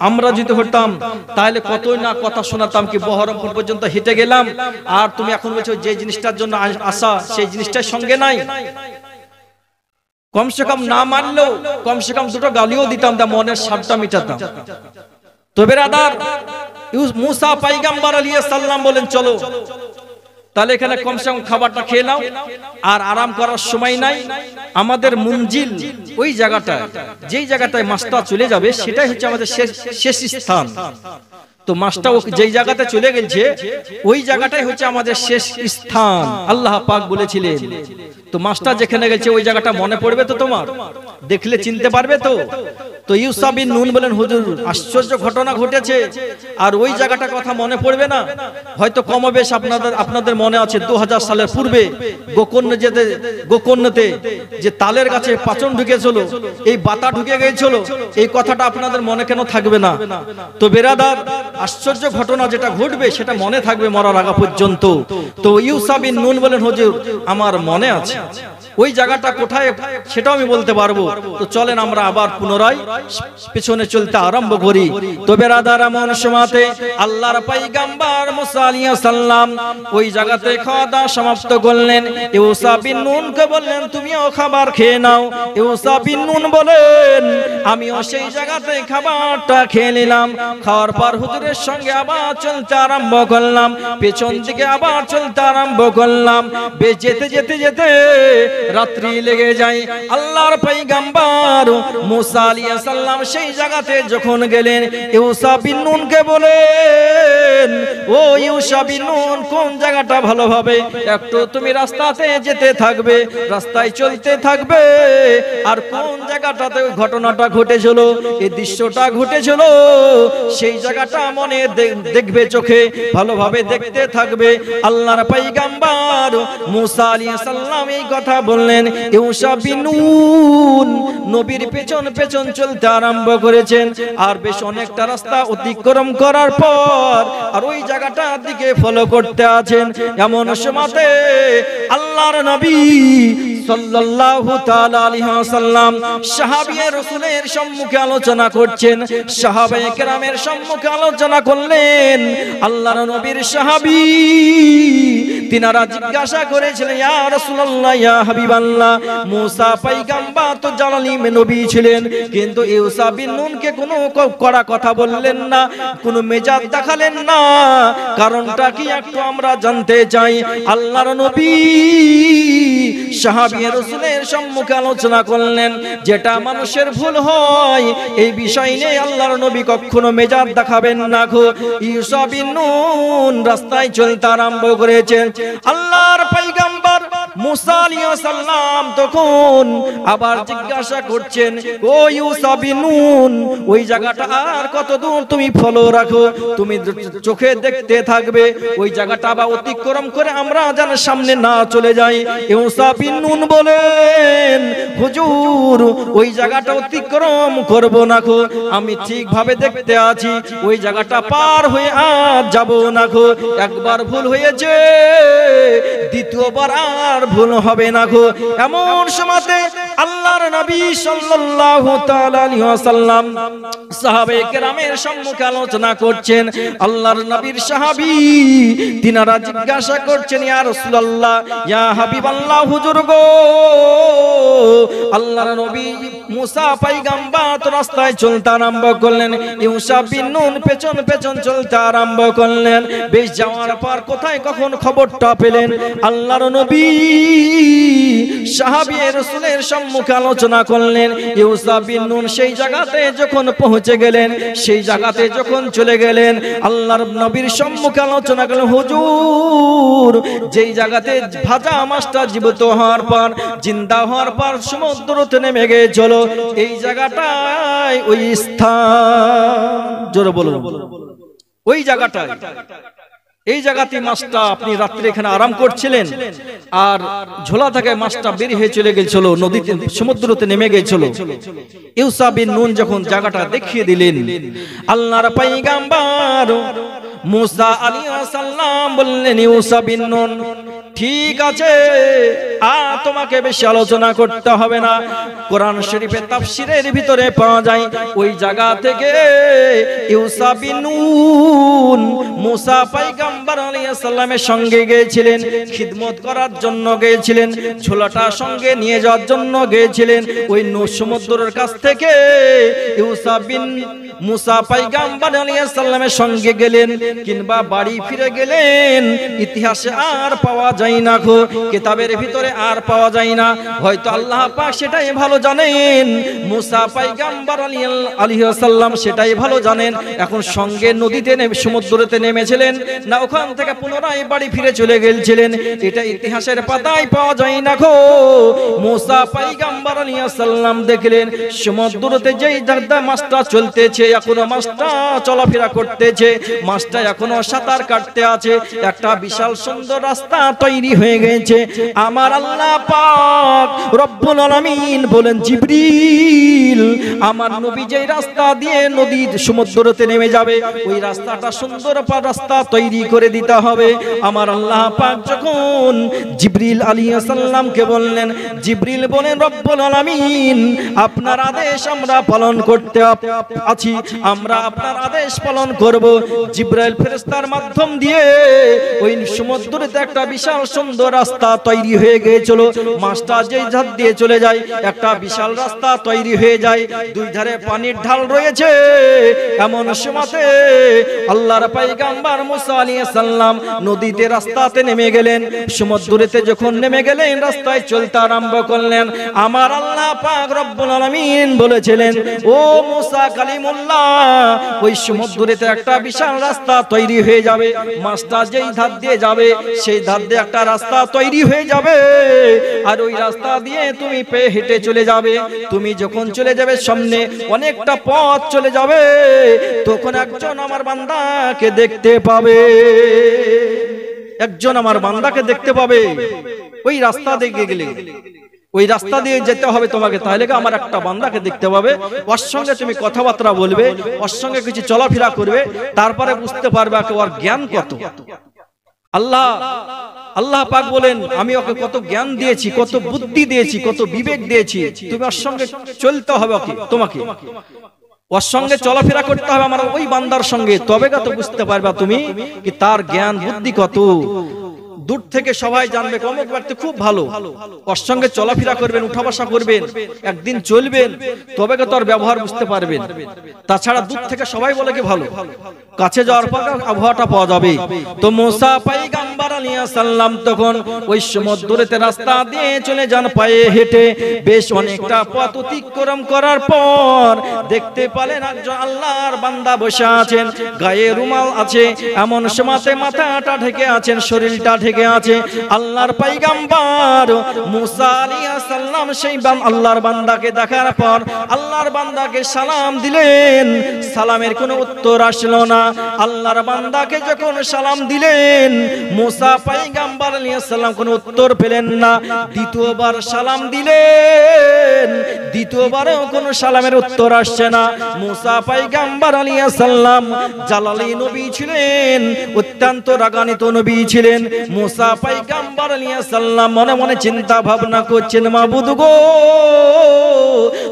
আমরা যদি হতাম তাহলে কতই না কথা শোনাতাম, কি বহরমপুর পর্যন্ত হেঁটে গেলাম আর তুমি এখন বলছো যে জিনিসটার জন্য আসা সেই জিনিসটার সঙ্গে নাই। কমসে কম না মানলেও কমসে কম দুটো গালিও দিতাম, তা মনের স্বাদটা মিটাতাম। তো বেরাদার, মুসা পয়গম্বর আলাইহিস সালাম বলেন চলো। তাহলে এখানে কমসে কম খাবারটা খেয়ে নাও, আর আরাম করার সময় নাই। আমাদের মঞ্জিল ওই জায়গাটা, যেই জায়গাটায় মাছটা চলে যাবে সেটাই হচ্ছে আমাদের শেষ স্থান। তো মাছটা যেই জায়গাতে চলে গেছে ওই জায়গাটাই হচ্ছে আমাদের শেষ স্থান, আল্লাহ পাক বলেছিলেন। তো মাছটা যেখানে গেছে ওই জায়গাটা মনে পড়বে তো, তোমার দেখলে চিনতে পারবে তো। তো ইউসা বিন নুন বলেন, হুজুর আশ্চর্য ঘটনা ঘটেছে, আর ওই জায়গাটা কথা মনে পড়বে না? হয়তো কমবেশ আপনাদের মনে আছে 2000 সালের পূর্বে গোকর্ণতে যে তালের গাছে পাচন ঢুকেছিল, এই বাতা ঢুকে গিয়েছিল, এই কথাটা আপনাদের মনে কেন থাকবে না? তো বেরাদার, আশ্চর্য ঘটনা যেটা ঘটবে সেটা মনে থাকবে মরার আগা পর্যন্ত। তো ইউসা বিন নুন বলেন, হুজুর আমার মনে আছে। ওই জায়গাটা কোথায় সেটাও আমি বলতে পারবো। তো চলেন আমরা আবার পুনরায় পেছনে চলতে আরম্ভ করি। তো বেরাদার, এমন সময়তে আল্লাহর পয়গম্বর মুসা আলাইহিস সালাম ওই জায়গাতে খাওয়া দাওয়া সমাপ্ত করলেন। ইউসা বিন নুনকে বললেন, তুমিও খাবার খেয়ে নাও। ইউসা বিন নুন বলেন, আমিও সেই জায়গাতে খাবারটা খেয়ে নিলাম। খাওয়ার পর হুজুরের সঙ্গে আবার চলতে আরম্ভ করলাম, পেছন দিকে আবার চলতে আরম্ভ করলাম। যেতে যেতে যেতে রাত্রি লেগে যায়। আল্লাহর পয়গম্বর মুসা আলাইহিস সালাম সেই জায়গাতে যখন গেলেন, ইউসা বিন নুনকে বলেন, ও ইউসা বিন নুন, কোন জায়গাটা ভালোভাবে একটু তুমি রাস্তাতে যেতে থাকবে, রাস্তায় চলতে থাকবে, আর কোন জায়গাটাতে ওই ঘটনাটা ঘটেছিল, এই দৃশ্যটা ঘটেছিল, সেই জায়গাটা মনে দেখবে, চোখে ভালোভাবে দেখতে থাকবে। আল্লাহর পয়গম্বর মুসা আলাইহিস সালাম এই কথা বললেন। ইউসা বিন নুন নবীর পেছন পেছন চলতে আরম্ভ করেছেন, আর বেশ অনেকটা রাস্তা অতিক্রম করার পর আর ওই জায়গাটার দিকে ফলো করতে আছেন। এমন সময়তে আল্লাহর নবী সাল্লাল্লাহু তাআলা আলাইহি ওয়াসাল্লাম সাহাবীয়ে রাসূলের সম্মুখে আলোচনা করছেন, সাহাবায়ে কেরামের সম্মুখে আলোচনা করলেন। আল্লাহর নবীর সাহাবী তিনারা জিজ্ঞাসা করেছিলেন, ইয়া রাসূলুল্লাহ, ইয়া হাবিবাল্লাহ, মুসা পয়গম্বর তো জালালিম নবী ছিলেন, কিন্তু ইউসা বিন নুনকে কোনো কড়া কথা বললেন না, কোনো মেজাজ দেখালেন না, কারণটা কি একটু আমরা জানতে চাই। আল্লাহর নবী সাহাবীয়ে রাসূলের সম্মুখে আলোচনা করলেন। যেটা মানুষের ভুল হয় এই বিষয় নিয়ে আল্লাহর নবী কখনো মেজাজ দেখাবেন না। ইউসা বিন নুন রাস্তায় চলতে আরম্ভ করেছেন। আল্লাহর পয়গম্বর মুসা আলাইহিস সালাম তখন আবার জিজ্ঞাসা করছেন, ও ইউসা বিন নুন, ওই জায়গাটা আর কত দূর তুমি ফলো রাখো, তুমি চোখে দেখতে থাকবে, ওই জায়গাটা আবার অতিক্রম করে আমরা যেন সামনে না চলে যাই। ইউসা বিন নুন বলেন, হুজুর ওই জায়গাটা অতিক্রম করব না, আমি ঠিকভাবে দেখতে আছি, ওই জায়গাটা পার হয়ে আর যাব না। একবার ভুল হয়েছে, দ্বিতীয়বার আর ভুল হবে না। এমন সময়তে আল্লাহর নবী সাল্লাল্লাহু তাআলা আলাইহি ওয়াসাল্লাম সাহাবায়ে কেরামের সম্মুখে আলোচনা করছেন। আল্লাহর নবীর সাহাবী তিনারা জিজ্ঞাসা করছেন, ইয়া রাসূলুল্লাহ, ইয়া হাবিবাল্লাহ, হুজুর গো, আল্লাহর নবী মুসা পয়গম্বর তো রাস্তায় চলতে আরম্ভ করলেন, ইউসা বিন নুন পেছন পেছন চলতে আরম্ভ করলেন। বেশ যাওয়ার পর কোথায় কখন খবরটা পেলেন? আল্লাহর নবী সাহাবীয়ে রাসূলের সম্মুখে আলোচনা করলেন। ইউসা বিন নুন সেই জায়গাতে যখন পৌঁছে গেলেন, সেই জায়গাতে যখন চলে গেলেন, আল্লাহর নবীর সম্মুখে আলোচনা করলেন, হুজুর যেই জায়গাতে ভাজা মাছটা জীবিত হওয়ার পর, জিন্দা হওয়ার পর সমুদ্রতে নেমে গিয়েছিল, এই জায়গাটায় ওই স্থান, জোরে বলুন, ওই জায়গাটায়, এই জায়গাতে মাছটা আপনি রাত্রে এখানে আরাম করছিলেন, আর ঝোলা থেকে মাছটা বের হয়ে চলে গেছিল, নদীতে সমুদ্রতে নেমে গেছিল। ইউসা বিন নুন যখন জায়গাটা দেখিয়ে দিলেন, আল্লাহর পয়গম্বর মুসা আলাইহিস সালাম বললেন, ইউসা বিন নুন, ঠিক আছে, আর তোমাকে বেশি আলোচনা করতে হবে না। কোরআন শরীফের তাফসীরের ভিতরে পাওয়া যায়, ওই জায়গা থেকে ইউসা বিন নুন মুসা পয়গম্বর আলাইহিস সালামের সঙ্গে গিয়েছিলেন, খিদমত করার জন্য গিয়েছিলেন, ঝোলাটা সঙ্গে নিয়ে যাওয়ার জন্য গিয়েছিলেন। ওই সমুদ্রের কাছ থেকে ইউসা বিন মুসা পয়গম্বর আলাইহিস সালামের সঙ্গে গেলেন কিংবা বাড়ি ফিরে গেলেন, ইতিহাসে আর পাওয়া যায় না গো, কিতাবের ভিতরে আর পাওয়া যায় না। হয়তো আল্লাহ পাক সেটাই ভালো জানেন, মুসা পয়গম্বর আলাইহিস সালাম সেটাই ভালো জানেন। এখন সঙ্গে নদীতে সমুদ্রেতে নেমেছিলেন না ওখান থেকে পুনরায় বাড়ি ফিরে চলে গেছিলেন, এটা ইতিহাসের পাতায় পাওয়া যায় না গো। মুসা পয়গম্বর আলাইহিস সালাম দেখলেন সমুদ্রতে যেই দাদা মাছটা চলতেছে, এখনো মাছটা চলাফেরা করতেছে, মাছটা এখনো সাঁতার কাটতে আছে, একটা বিশাল সুন্দর রাস্তা তৈরি হয়ে গেছে। আমার আল্লাহ পাক রব্বুল আলামিন বলেন, জিবরিল আমার নবী যেই রাস্তা দিয়ে নদীর সমুদ্রতে নেমে যাবে ওই রাস্তাটা সুন্দর রাস্তা তৈরি করে দিতে হবে। আমার আল্লাহ পাক যখন জিবরিল আলাইহিস সালামকে বললেন, জিবরিল বলেন, রব্বুল আলামিন আপনার আদেশ আমরা পালন করতে আছি, আমরা আপনার আদেশ পালন করব। জিবরাইল ফেরেশতার মাধ্যম দিয়ে ওই সমুদ্রতে একটা বিশাল সুন্দর রাস্তা তৈরি হয়ে গিয়েছিল। মাছটা যেই ধার দিয়ে চলে যায় একটা বিশাল রাস্তা তৈরি হয়ে যায়, দুই ধারে পানির ঢাল রয়েছে। এমন সময়তে আল্লাহর পয়গম্বর মুসা আলাইহিস সালাম নদীতে রাস্তাতে নেমে গেলেন। সমুদ্রেতে যখন নেমে গেলেন রাস্তায় চলতে আরম্ভ করলেন। আমার আল্লাহ পাক রব্বুল আলামিন বলেছিলেন, ও মুসা কালিমুল্লাহ ওই সমুদ্রেতে একটা বিশাল রাস্তা তৈরি হয়ে যাবে, মাছটা যেই ধার দিয়ে যাবে সেই ধার দিয়ে একটা রাস্তা তৈরি হয়ে যাবে, আর ওই রাস্তা দিয়ে তুমি পে হেঁটে চলে যাবে। তুমি যখন চলে যাবে সামনে অনেকটা পথ চলে যাবে, তখন একজন আমার বান্দাকে দেখতে পাবে, একজন আমার বান্দাকে দেখতে পাবে। ওই রাস্তা দিয়ে গেলে ওই রাস্তা দিয়ে যেতে হবে তোমাকে, তাহলে আমার একটা বান্দাকে দেখতে পাবে, ওর সঙ্গে তুমি কথাবার্তা বলবে, ওর সঙ্গে কিছু চলাফেরা করবে, তারপরে বুঝতে পারবে ওর জ্ঞান কত। আল্লাহ পাক বলেন, আমি ওকে কত জ্ঞান দিয়েছি, কত বুদ্ধি দিয়েছি, কত বিবেক দিয়েছি, তুমি ওর সঙ্গে চলতে হবে, তোমাকে ওর সঙ্গে চলাফেরা করতে হবে আমার ওই বান্দার সঙ্গে, তবে তো বুঝতে পারবা তুমি কি তার জ্ঞান বুদ্ধি কত। দূর থেকে সবাই জানবে অমুক ব্যক্তি খুব ভালো, ওর সঙ্গে চলাফেরা করবেন, উঠা বসা করবেন, একদিন চলবেন, তবে তো তার ব্যবহার বুঝতে পারবেন। তাছাড়া দূর থেকে সবাই বলে কি ভালো, কাছে যাওয়ার পর আবহাওয়াটা পাওয়া যাবে। তো মুসা পয়গম্বর আলাইহিস সালাম তখন ওই সমুদ্রেতে রাস্তা দিয়ে চলে যান পায়ে হেঁটে। বেশ অনেকটা পথ অতিক্রম করার পর দেখতে পেলেন একজন আল্লাহর বান্দা বসে আছেন, গায়ে রুমাল আছে, এমন সময়তে মাথাটা ঢেকে আছেন, শরীরটা ঢেকে আছে। আল্লাহর পয়গম্বর মুসা আলাইহিস সালাম সেই আল্লাহর বান্দাকে দেখার পর আল্লাহর বান্দাকে সালাম দিলেন, সালামের কোনো উত্তর আসলো না। আল্লাহর বান্দাকে যখন সালাম দিলেন মুসা পয়গম্বর আলাইহিস সালাম কোনো উত্তর পেলেন না। দ্বিতীয়বার সালাম দিলেন, দ্বিতীয়বারও কোনো সালামের উত্তর আসছে না। মুসা পয়গম্বর আলাইহিস সালাম জালালি নবী ছিলেন, অত্যন্ত রাগান্বিত নবী ছিলেন। মুসা পয়গম্বর আলাইহিস সালাম মনে মনে চিন্তা ভাবনা করছেন, মাবুদ গো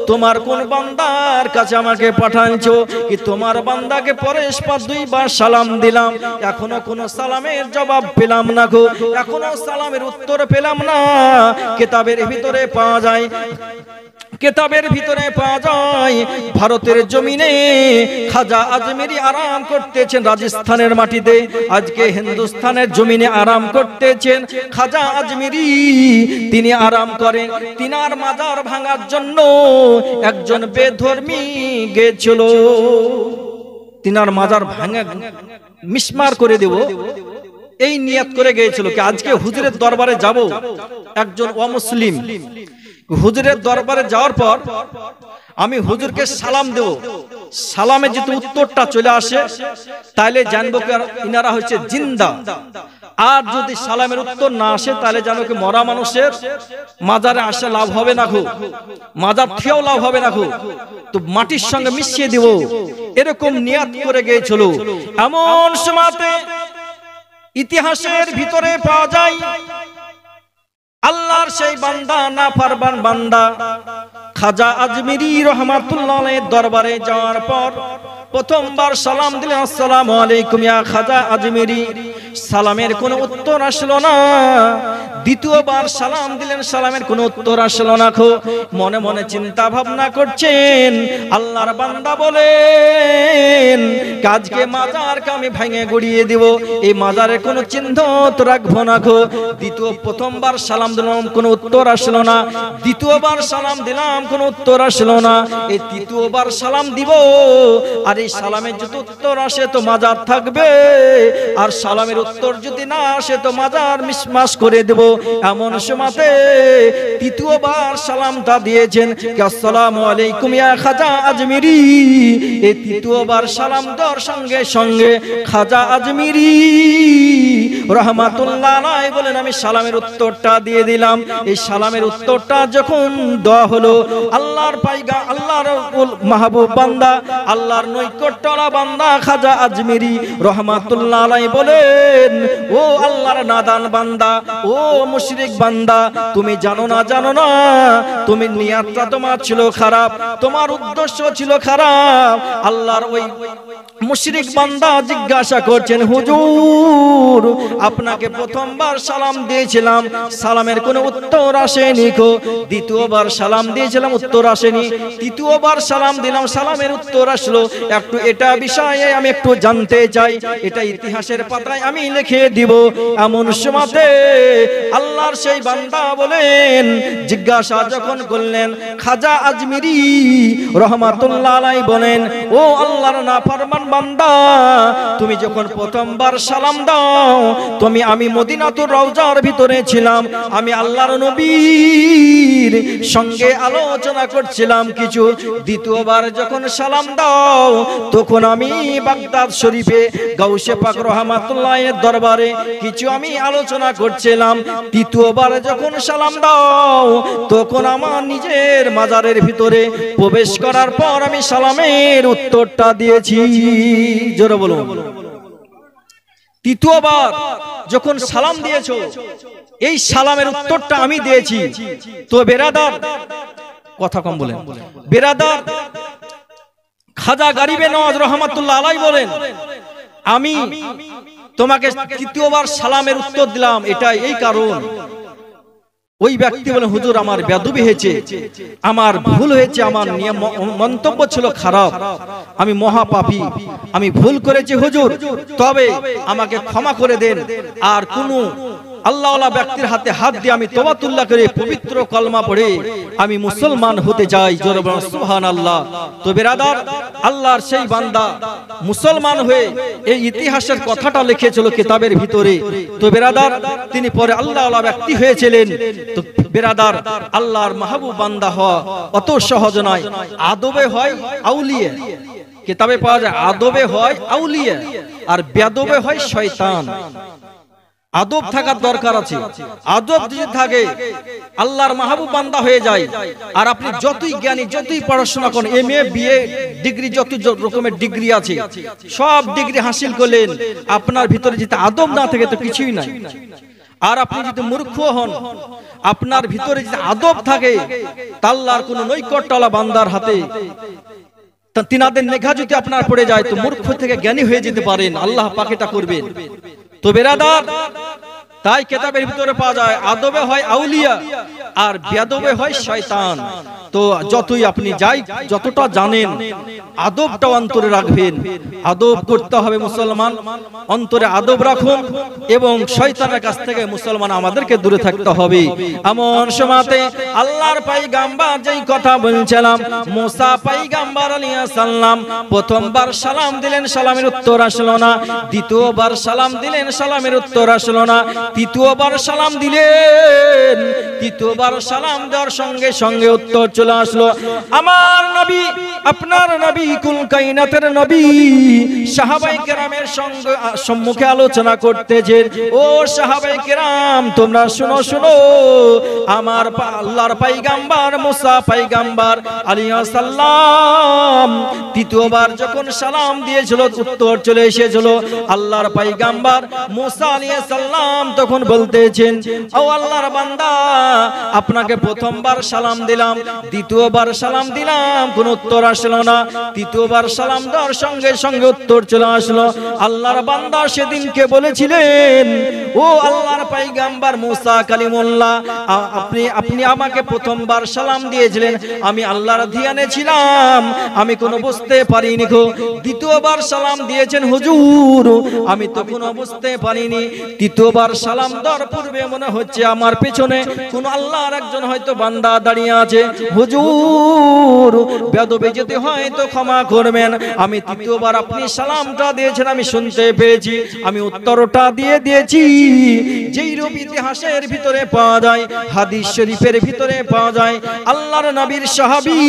তোমার কোন বান্দার কাছে আমাকে পাঠানছো, কি তোমার বান্দাকে পরস্পর দুইবার সালাম দিলাম, এখনো কোনো সালামের জবাব পেলাম না গো, এখনো সালামের উত্তর পেলাম না। কিতাবের ভিতরে পাওয়া যায়, কিতাবের ভিতরে পাওয়া যায় ভারতের জমিনে খাজা আজমেরি আরাম করতেছেন রাজস্থানের মাটিতে, আজকে হিন্দুস্তানের জমিনে আরাম করতেছেন খাজা আজমেরি। তিনি আরাম করেন, তিনার মাজার ভাঙার জন্য একজন বেধর্মী গেছিল, তিনার মাজার ভাঙা মিসমার করে দেব এই নিয়ত করে গিয়েছিল কি আজকে হুজুরের দরবারে যাব। একজন অমুসলিম হুজুরের দরবারে যাওয়ার পর আমি হুজুরকে সালাম দেব, সালামে যদি উত্তরটা চলে আসে তাহলে জানবো ইনারা হচ্ছে জিন্দা, আর যদি সালামের উত্তর না আসে তাহলে জানো কি মরা মানুষের মাজারে আসে লাভ হবে না গো, মাজার থেকেও লাভ হবে না গো, তো মাটির সঙ্গে মিশিয়ে দেব, এরকম নিয়ত করে গিয়েছিল। এমন সময়তে ইতিহাসের ভিতরে পাওয়া যায় আল্লাহর সেই বান্দা নাফরমান বান্দা খাজা আজমিরি রহমাতুল্লাহ আলাইহির দরবারে যাওয়ার পর প্রথমবার সালাম দিলেন, আসসালামু আলাইকুম ইয়া খাজা আজমিরি। সালামের কোনো উত্তর আসলো না। দ্বিতীয়বার সালাম দিলেন, সালামের কোনো উত্তর আসলো না। মনে মনে চিন্তা ভাবনা করছেন, আল্লাহর বান্দা বলেন আজকে মাজারকে আমি ভেঙে গড়িয়ে দিব, এই মাজারের কোনো চিহ্ন তো রাখবো না। প্রথমবার সালাম দিলাম, কোনো উত্তর আসলো না। দ্বিতীয়বার সালাম দিলাম, কোনো উত্তর আসলো না। এই তৃতীয়বার সালাম দিব, আর এই সালামের যদি উত্তর আসে তো মাজার থাকবে, আর সালামের উত্তর যদি না আসে তো মাজার মিসমাস করে দেব। এমন সময়তে তৃতীয়বার সালামটা দিয়েছেন, আসসালামু আলাইকুম ইয়া খাজা আজমিরি। এই তৃতীয়বার সালাম দেওয়ার সঙ্গে সঙ্গে খাজা আজমিরি রহমাতুল্লাহ আলাইহি বলেন আমি সালামের উত্তরটা দিয়ে দিলাম। এই সালামের উত্তরটা যখন দেওয়া হলো, আল্লাহর পাইগা আল্লাহর মাহবুব বান্দা, আল্লাহর নৈকট্যওয়ালা বান্দা খাজা আজমিরি রহমাতুল্লাহ আলাইহি বলেন, ও আল্লাহর নাদান বান্দা, ও মুশরিক বান্দা, তুমি জানো না তুমি নিয়তটা তোমার ছিল খারাপ, তোমার উদ্দেশ্য ছিল খারাপ। আল্লাহর ওই মুশরিক বান্দা জিজ্ঞাসা করছেন, হুজুর আপনাকে প্রথমবার সালাম দিয়েছিলাম, সালামের কোনো উত্তর আসেনি। দ্বিতীয়বার সালাম দিয়েছিলাম, উত্তর আসেনি। তৃতীয়বার সালাম দিলাম, সালামের উত্তর আসলো। একটু এটা বিষয়ে আমি একটু জানতে চাই, এটা ইতিহাসের পাতায় আমি লিখে দিব। এমন সময়তে আল্লাহর সেই বান্দা বলেন, জিজ্ঞাসা যখন করলেন, খাজা আজমিরি রহমাতুল্লাহ আলাইহি বলেন, ও আল্লাহর নাফরমান বান্দা, তুমি যখন প্রথমবার সালাম দাও, আমি মদিনাতুর রওজার ভিতরে ছিলাম, আমি আল্লাহর নবীর সঙ্গে আলোচনা করছিলাম কিছু। দ্বিতীয়বার যখন সালাম দাও, তখন আমি বাগদাদ শরীফে গাউসে পাক রহমাতুল্লাহের দরবারে কিছু আমি আলোচনা করছিলাম। তৃতীয়বার যখন সালাম দাও, তখন আমার নিজের মাজারের ভিতরে প্রবেশ করার পর আমি সালামের উত্তরটা দিয়েছি। জোরে বলুন। তৃতীয়বার যখন সালাম দিয়েছো, এই সালামের উত্তরটা আমি দিয়েছি। তো বেরাদার, কথা কম বলেন, বেরাদার খাজা গরিবে নওয়াজ রহমাতুল্লাহ আলাইহি বলেন, আমি তোমাকে তৃতীয়বার সালামের উত্তর দিলাম, এটা এই কারণ। ওই ব্যক্তি বলেন, হুজুর আমার বেয়াদবি হয়েছে, আমার ভুল হয়েছে, আমার মন্তব্য ছিল খারাপ, আমি মহাপাপী, আমি ভুল করেছি হুজুর, তবে আমাকে ক্ষমা করে দেন। আর কোন আল্লাহওয়ালা ব্যক্তির হাতে হাত দিয়ে আমি তওবাতুল্লাহ করে পবিত্র কলমা পড়ে আমি মুসলমান হতে যাই। জোরে বলুন সুবহানাল্লাহ। তো বেরাদার, আল্লাহর সেই বান্দা মুসলমান হয়ে এই ইতিহাসের কথাটা লিখেছিল কিতাবের ভিতরে। তো বেরাদার, তিনি পরে আল্লাহওয়ালা ব্যক্তি হয়েছিলেন। তো বেরাদার, আল্লাহর মাহবুব বান্দা হওয়া অত সহজ নয়। আদবে হয় আউলিয়া, কিতাবে পাওয়া যায় আদবে হয় আউলিয়া, আর বেয়াদবে হয় শয়তান। আদব থাকার দরকার আছে। আদব যদি থাকে, আল্লাহর মাহবুব বান্দা হয়ে যায়। আর আপনি যতই জ্ঞানী, যতই পড়াশোনা করেন, MA BA ডিগ্রি, যত রকমের ডিগ্রি আছে, সব ডিগ্রি হাসিল করলেন, আপনার ভিতরে যদি আদব না থাকে তো কিছুই নাই। আর আপনি যদি মূর্খ হন, আপনার ভিতরে যদি আদব থাকে, আল্লাহর কোন নৈকট্যওয়ালা বান্দার হাতে তিনাদের নেঘা যদি আপনার পড়ে যায়, তো মূর্খ থেকে জ্ঞানী হয়ে যেতে পারেন। আল্লাহ পাক এটা করবেন। তো বেরাদার, তাই কিতাবের ভিতরে পাওয়া যায় আদবে হয় আউলিয়া আর বেয়াদবে হয় শয়তান। তো যতই আপনি যাই, যতটা জানেন, আদবটা অন্তরে রাখবেন। আদব করতে হবে মুসলমান, অন্তরে আদব রাখুন, এবং শয়তানের কাছ থেকে মুসলমান আমাদেরকে দূরে থাকতে হবে। এমন সময়তে আল্লাহর পয়গম্বর যেই কথা বলছিলাম, মুসা পয়গম্বর আলাইহিস সালাম প্রথমবার সালাম দিলেন, সালামের উত্তর আসলো না। দ্বিতীয়বার সালাম দিলেন, সালামের উত্তর আসলো না। তৃতীয়বার সালাম দিলেন, তৃতীয়বার সালাম দেওয়ার সঙ্গে সঙ্গে উত্তর চলে আসলো। আমার নবী, আপনার নবী, কুল কায়নাতের নবী সাহাবায়ে কেরামের সঙ্গে সম্মুখে আলোচনা করতেছেন। ও সাহাবায়ে কেরাম, তোমরা শুনো শুনো, আমার আল্লাহর পয়গম্বর মুসা পয়গম্বর আলাইহিস সালাম তৃতীয়বার যখন সালাম দিয়েছিল, উত্তর চলে এসেছিল। আল্লাহর পয়গম্বর মুসা আলাইহিস সালাম তখন বলতেছেন, ও আল্লাহর বান্দা, আপনাকে প্রথমবার সালাম দিলাম, দ্বিতীয়বার সালাম দিলাম, কোন উত্তর আসলো না। তৃতীয়বার সালাম দেওয়ার সঙ্গে সঙ্গে উত্তর চলে আসলো। আল্লাহর বান্দা সেদিনকে বলেছিলেন, ও আল্লাহর পয়গম্বর মুসা কালিমুল্লাহ, আপনি আমাকে প্রথমবার সালাম দিয়েছিলেন, আমি আল্লাহর ধ্যানে ছিলাম, আমি কোনো বুঝতে পারিনি গো। দ্বিতীয়বার সালাম দিয়েছেন হুজুর, আমি তো কোনো বুঝতে পারিনি। তৃতীয়বার সালাম দেওয়ার পূর্বে মনে হচ্ছে আমার পেছনে কোন আল্লাহর একজন হয়তো বান্দা দাঁড়িয়ে আছে। হুজুর, বেয়াদবি যদি হয় তো ক্ষমা করবেন, আমি তৃতীয়বার আপনি সালামটা দিয়েছেন আমি শুনতে পেয়েছি, আমি উত্তরটা দিয়ে দিয়েছি। যেই রূপ ইতিহাসের ভিতরে পাওয়া যায়, হাদিস শরীফের ভিতরে পাওয়া যায়, আল্লাহর নবীর সাহাবী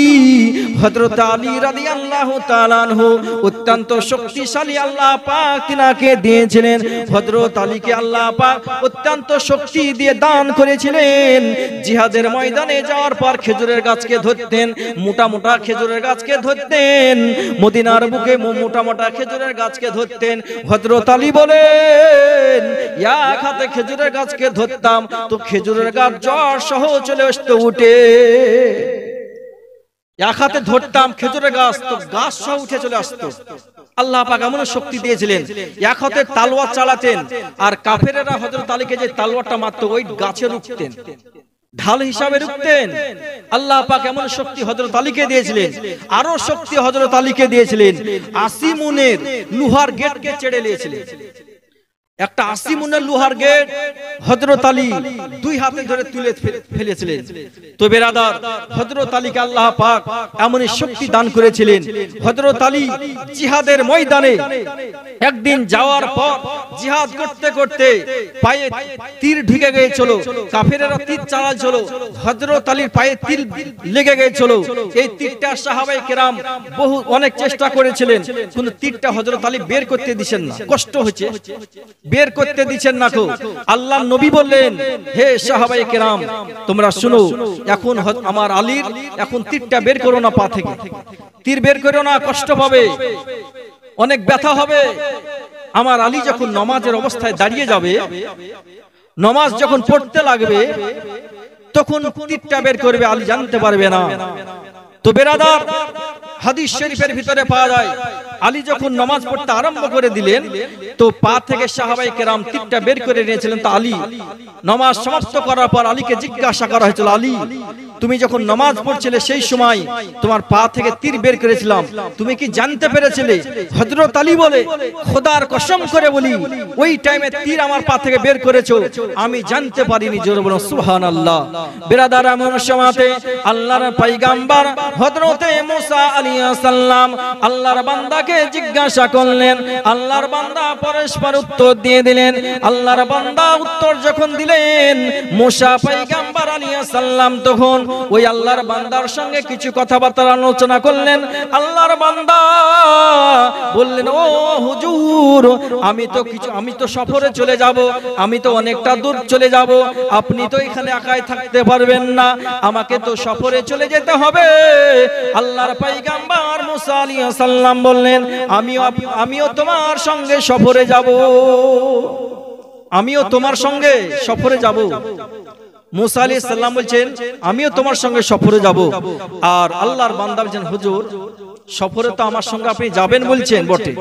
হযরত আলী রাদিয়াল্লাহু তাআলা আনহু অত্যন্ত শক্তিশালী আল্লাহ পাক তিনাকে দিয়েছিলেন। হযরত আলীকে আল্লাহ পাক অত্যন্ত শক্তি দিয়ে দান করেছিলেন। জিহাদের ময়দানে যাওয়ার পর খেজুরের গাছকে ধরতেন, মোটা মোটা খেজুরের গাছকে ধরতেন, মদিনার বুকে মোটা মোটা খেজুরের গাছকে ধরতেন। হযরত আলী বলেন, এক হাতে খেজুরের গাছকে ধরতাম তো খেজুরের গাছ জ্বর সহ চলে আসতো উঠে, এক হাতে ধরতাম খেজুরের গাছ তো গাছ সহ উঠে চলে আসতো। আল্লাহ পাক এমন শক্তি দিয়েছিলেন, এক হাতে তালওয়ার চালাতেন, আর কাফেরেরা হযরত আলীকে যে তালওয়ারটা মারতো ওই গাছে রুখতেন, ঢাল হিসাবে রুখতেন। আল্লাহ পাক এমন শক্তি হযরত আলীকে দিয়েছিলেন। আরো শক্তি হযরত আলীকে দিয়েছিলেন, ৮০ মুনের লোহার গেটকে ছেড়ে দিয়েছিলেন। একটা ৮০ মুনের লোহার গেট হযরত আলী দুই হাতে ধরে তুলে ফেলেছিলেন। তো বেরাদার, হযরত আলীকে আল্লাহ পাক এমনই শক্তি দান করেছিলেন। হযরত আলী জিহাদের ময়দানে একদিন যাওয়ার পর জিহাদ করতে করতে পায়ে তীর ঢুকে গিয়েছিল, কাফেরেরা তীর চালাচ্ছিল, হযরত আলীর পায়ে তীর লেগে গিয়েছিল। এই তীরটা সাহাবায়ে কেরাম বহু অনেক চেষ্টা করেছিলেন, কিন্তু তীরটা হযরত আলী বের করতে দিবেন না, কষ্ট হচ্ছে, বের করতে দিচ্ছেন না কো। আল্লাহর নবী বললেন, হে সাহাবায়ে কেরাম তোমরা শুনো, এখন আমার আলীর এখন তীরটা বের করো না, পা থেকে তীর বের করো না, কষ্ট পাবে, অনেক ব্যথা হবে। আমার আলী যখন নামাজের অবস্থায় দাঁড়িয়ে যাবে, নামাজ যখন পড়তে লাগবে, তখন তীরটা বের করবে, আলী জানতে পারবে না। তো বেরাদার, হাদিস শরীফের ভিতরে পাওয়া যায়, আলী যখন নামাজ পড়তে আরম্ভ করে দিলেন তো পা থেকে সাহাবায়ে কেরাম তীরটা বের করে নিয়েছিলেন। তো আলী নামাজ সমাপ্ত করার পর আলীকে জিজ্ঞাসা করা হয়েছিল, আলী তুমি যখন নামাজ পড়ছিলে সেই সময় তোমার পা থেকে তীর বের করেছিলাম, তুমি কি জানতে পেরেছিলে? হযরত আলী বলে, খোদার কসম করে বলি ওই টাইমে তীর আমার পা থেকে বের করেছো, আমি জানতে পারিনি। জোরে বলুন সুবহানাল্লাহ। বিরাদার, এমন সময়তে আল্লাহর পয়গম্বর হযরত মুসা আলাইহিস সালাম আল্লাহর বান্দাকে জিজ্ঞাসা করলেন, আল্লাহর বান্দা পরস্পর উত্তর দিয়ে দিলেন। আল্লাহর বান্দা উত্তর যখন দিলেন, মুসা পয়গম্বর আলাইহিস সালাম তখন ওই আল্লাহর বান্দার সঙ্গে কিছু কথাবার্তা আলোচনা করলেন। আল্লাহর বান্দা বললেন, ও হুজুর, আমি তো সফরে চলে যাব, আমি তো অনেকটা দূর চলে যাব, আপনি তো এখানে একাই থাকতে পারবেন না, আমাকে তো সফরে চলে যেতে হবে। আল্লাহর পয়গম্বর মুসা আলাইহিস সালাম বললেন, আমিও তোমার সঙ্গে সফরে যাব, আমিও তোমার সঙ্গে সফরে যাব। মুসা আলাইহিস সালাম বলছেন, আমিও তোমার সঙ্গে সফরে যাব। আর আল্লাহর বান্দা বলছেন, হুজুর সফরে তো আমার সঙ্গে আপনি যাবেন বলছেন বটে,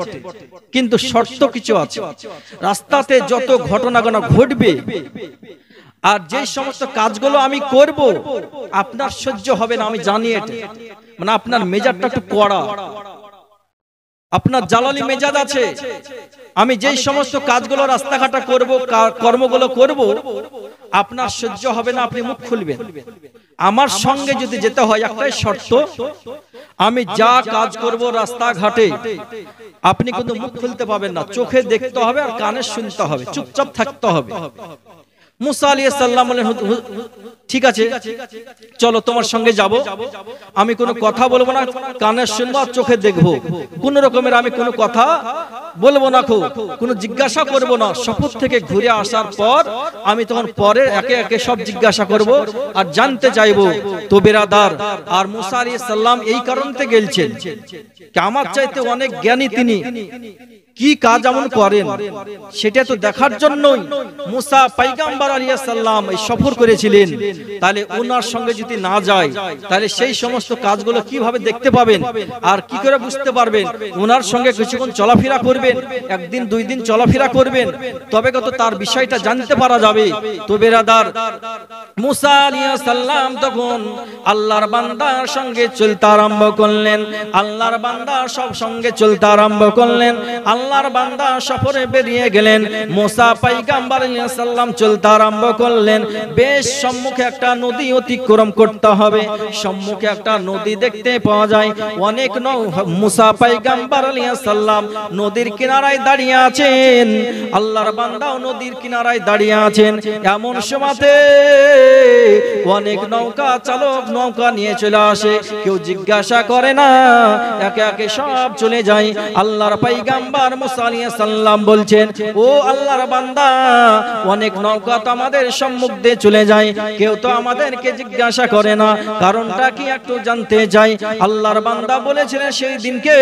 কিন্তু শর্ত কিছু আছে। রাস্তাতে যত ঘটনা ঘটবে আর যে সমস্ত কাজগুলো আমি করব আপনার সহ্য হবে না, আমি জানি এটা। মানে আপনার মেজাজটা একটু কড়া, আপনার জালালি মেজাজ আছে। আমি যেই সমস্ত কাজগুলো রাস্তাঘাটা করব, কর্মগুলো করব, আপনার সহ্য হবে না, আপনি মুখ খুলবেন। আমার সঙ্গে যদি যেতে হয় একটাই শর্ত, আমি যা কাজ করব রাস্তাঘাটে আপনি কিন্তু মুখ খুলতে পাবেন না, চোখে দেখতে হবে আর কানে শুনতে হবে, চুপচাপ থাকতে হবে। মুসা আলাইহিস সালাম বলেন, ঠিক আছে চলো তোমার সঙ্গে যাব, আমি কোনো কথা বলবো না, কানে শুনবো আর চোখে দেখবো, কোন রকমের আমি কোনো কথা বলবো না, কোনো জিজ্ঞাসা করব না। শপথ থেকে ঘুরে আসার পর আমি তখন পরে একে একে সব জিজ্ঞাসা করব আর জানতে চাইবো। তো বেরাদার, আর মুসা আলাইহিস সালাম এই কারণে গেলছেন, আমার চাইতে অনেক জ্ঞানী তিনি, কি কাজ এমন করেন সেটা তো দেখার জন্যই মুসা পয়গম্বর আলাইহিস সালাম এই সফর করেছিলেন। তাহলে ওনার সঙ্গে যদি না যায় তাহলে সেই সমস্ত কাজগুলো কিভাবে দেখতে পাবেন আর কি করে বুঝতে পারবেন? ওনার সঙ্গে কিছুক্ষণ চলাফেরা করবেন, একদিন দুই দিন চলাফেরা করবেন, তবে কত তার বিষয়টা জানতে পারা যাবে। তো বেরাদার, মুসা আলাইহিস সালাম তখন আল্লাহর বান্দার সঙ্গে চলতে আরম্ভ করলেন, আল্লাহর বান্দা সব সঙ্গে চলতে আরম্ভ করলেন। আল্লাহর বান্দা সফরে বেরিয়ে গেলেন, মুসা পয়গম্বর আলাইহিস সালাম চলতে আরম্ভ করলেন। বেশ সম্মুখে একটা নদী অতিক্রম করতে হবে, সম্মুখে একটা নদী দেখতে পাওয়া যায়। অনেক মুসা পয়গম্বর আলাইহিস সালাম নদীর কিনারায় দাঁড়িয়ে আছেন, আল্লাহর বান্দাও নদীর কিনারায় দাঁড়িয়ে আছেন। এমন সময়তে অনেক নৌকা চালক নৌকা নিয়ে চলে আসে, কেউ জিজ্ঞাসা করে না, একে একে সব চলে যায়। আল্লাহর পয়গম্বর মুসা আলাইহিস সালাম বলছেন, ও আল্লাহর বান্দা, অনেক নৌকা তো আমাদের সম্মুখ দিয়ে চলে যায়, কেউ তো আমাদেরকে জিজ্ঞাসা করে না, কারণটা কি একটু জানতে চাই। আল্লাহর বান্দা বলেছিলেন সেই দিনকে,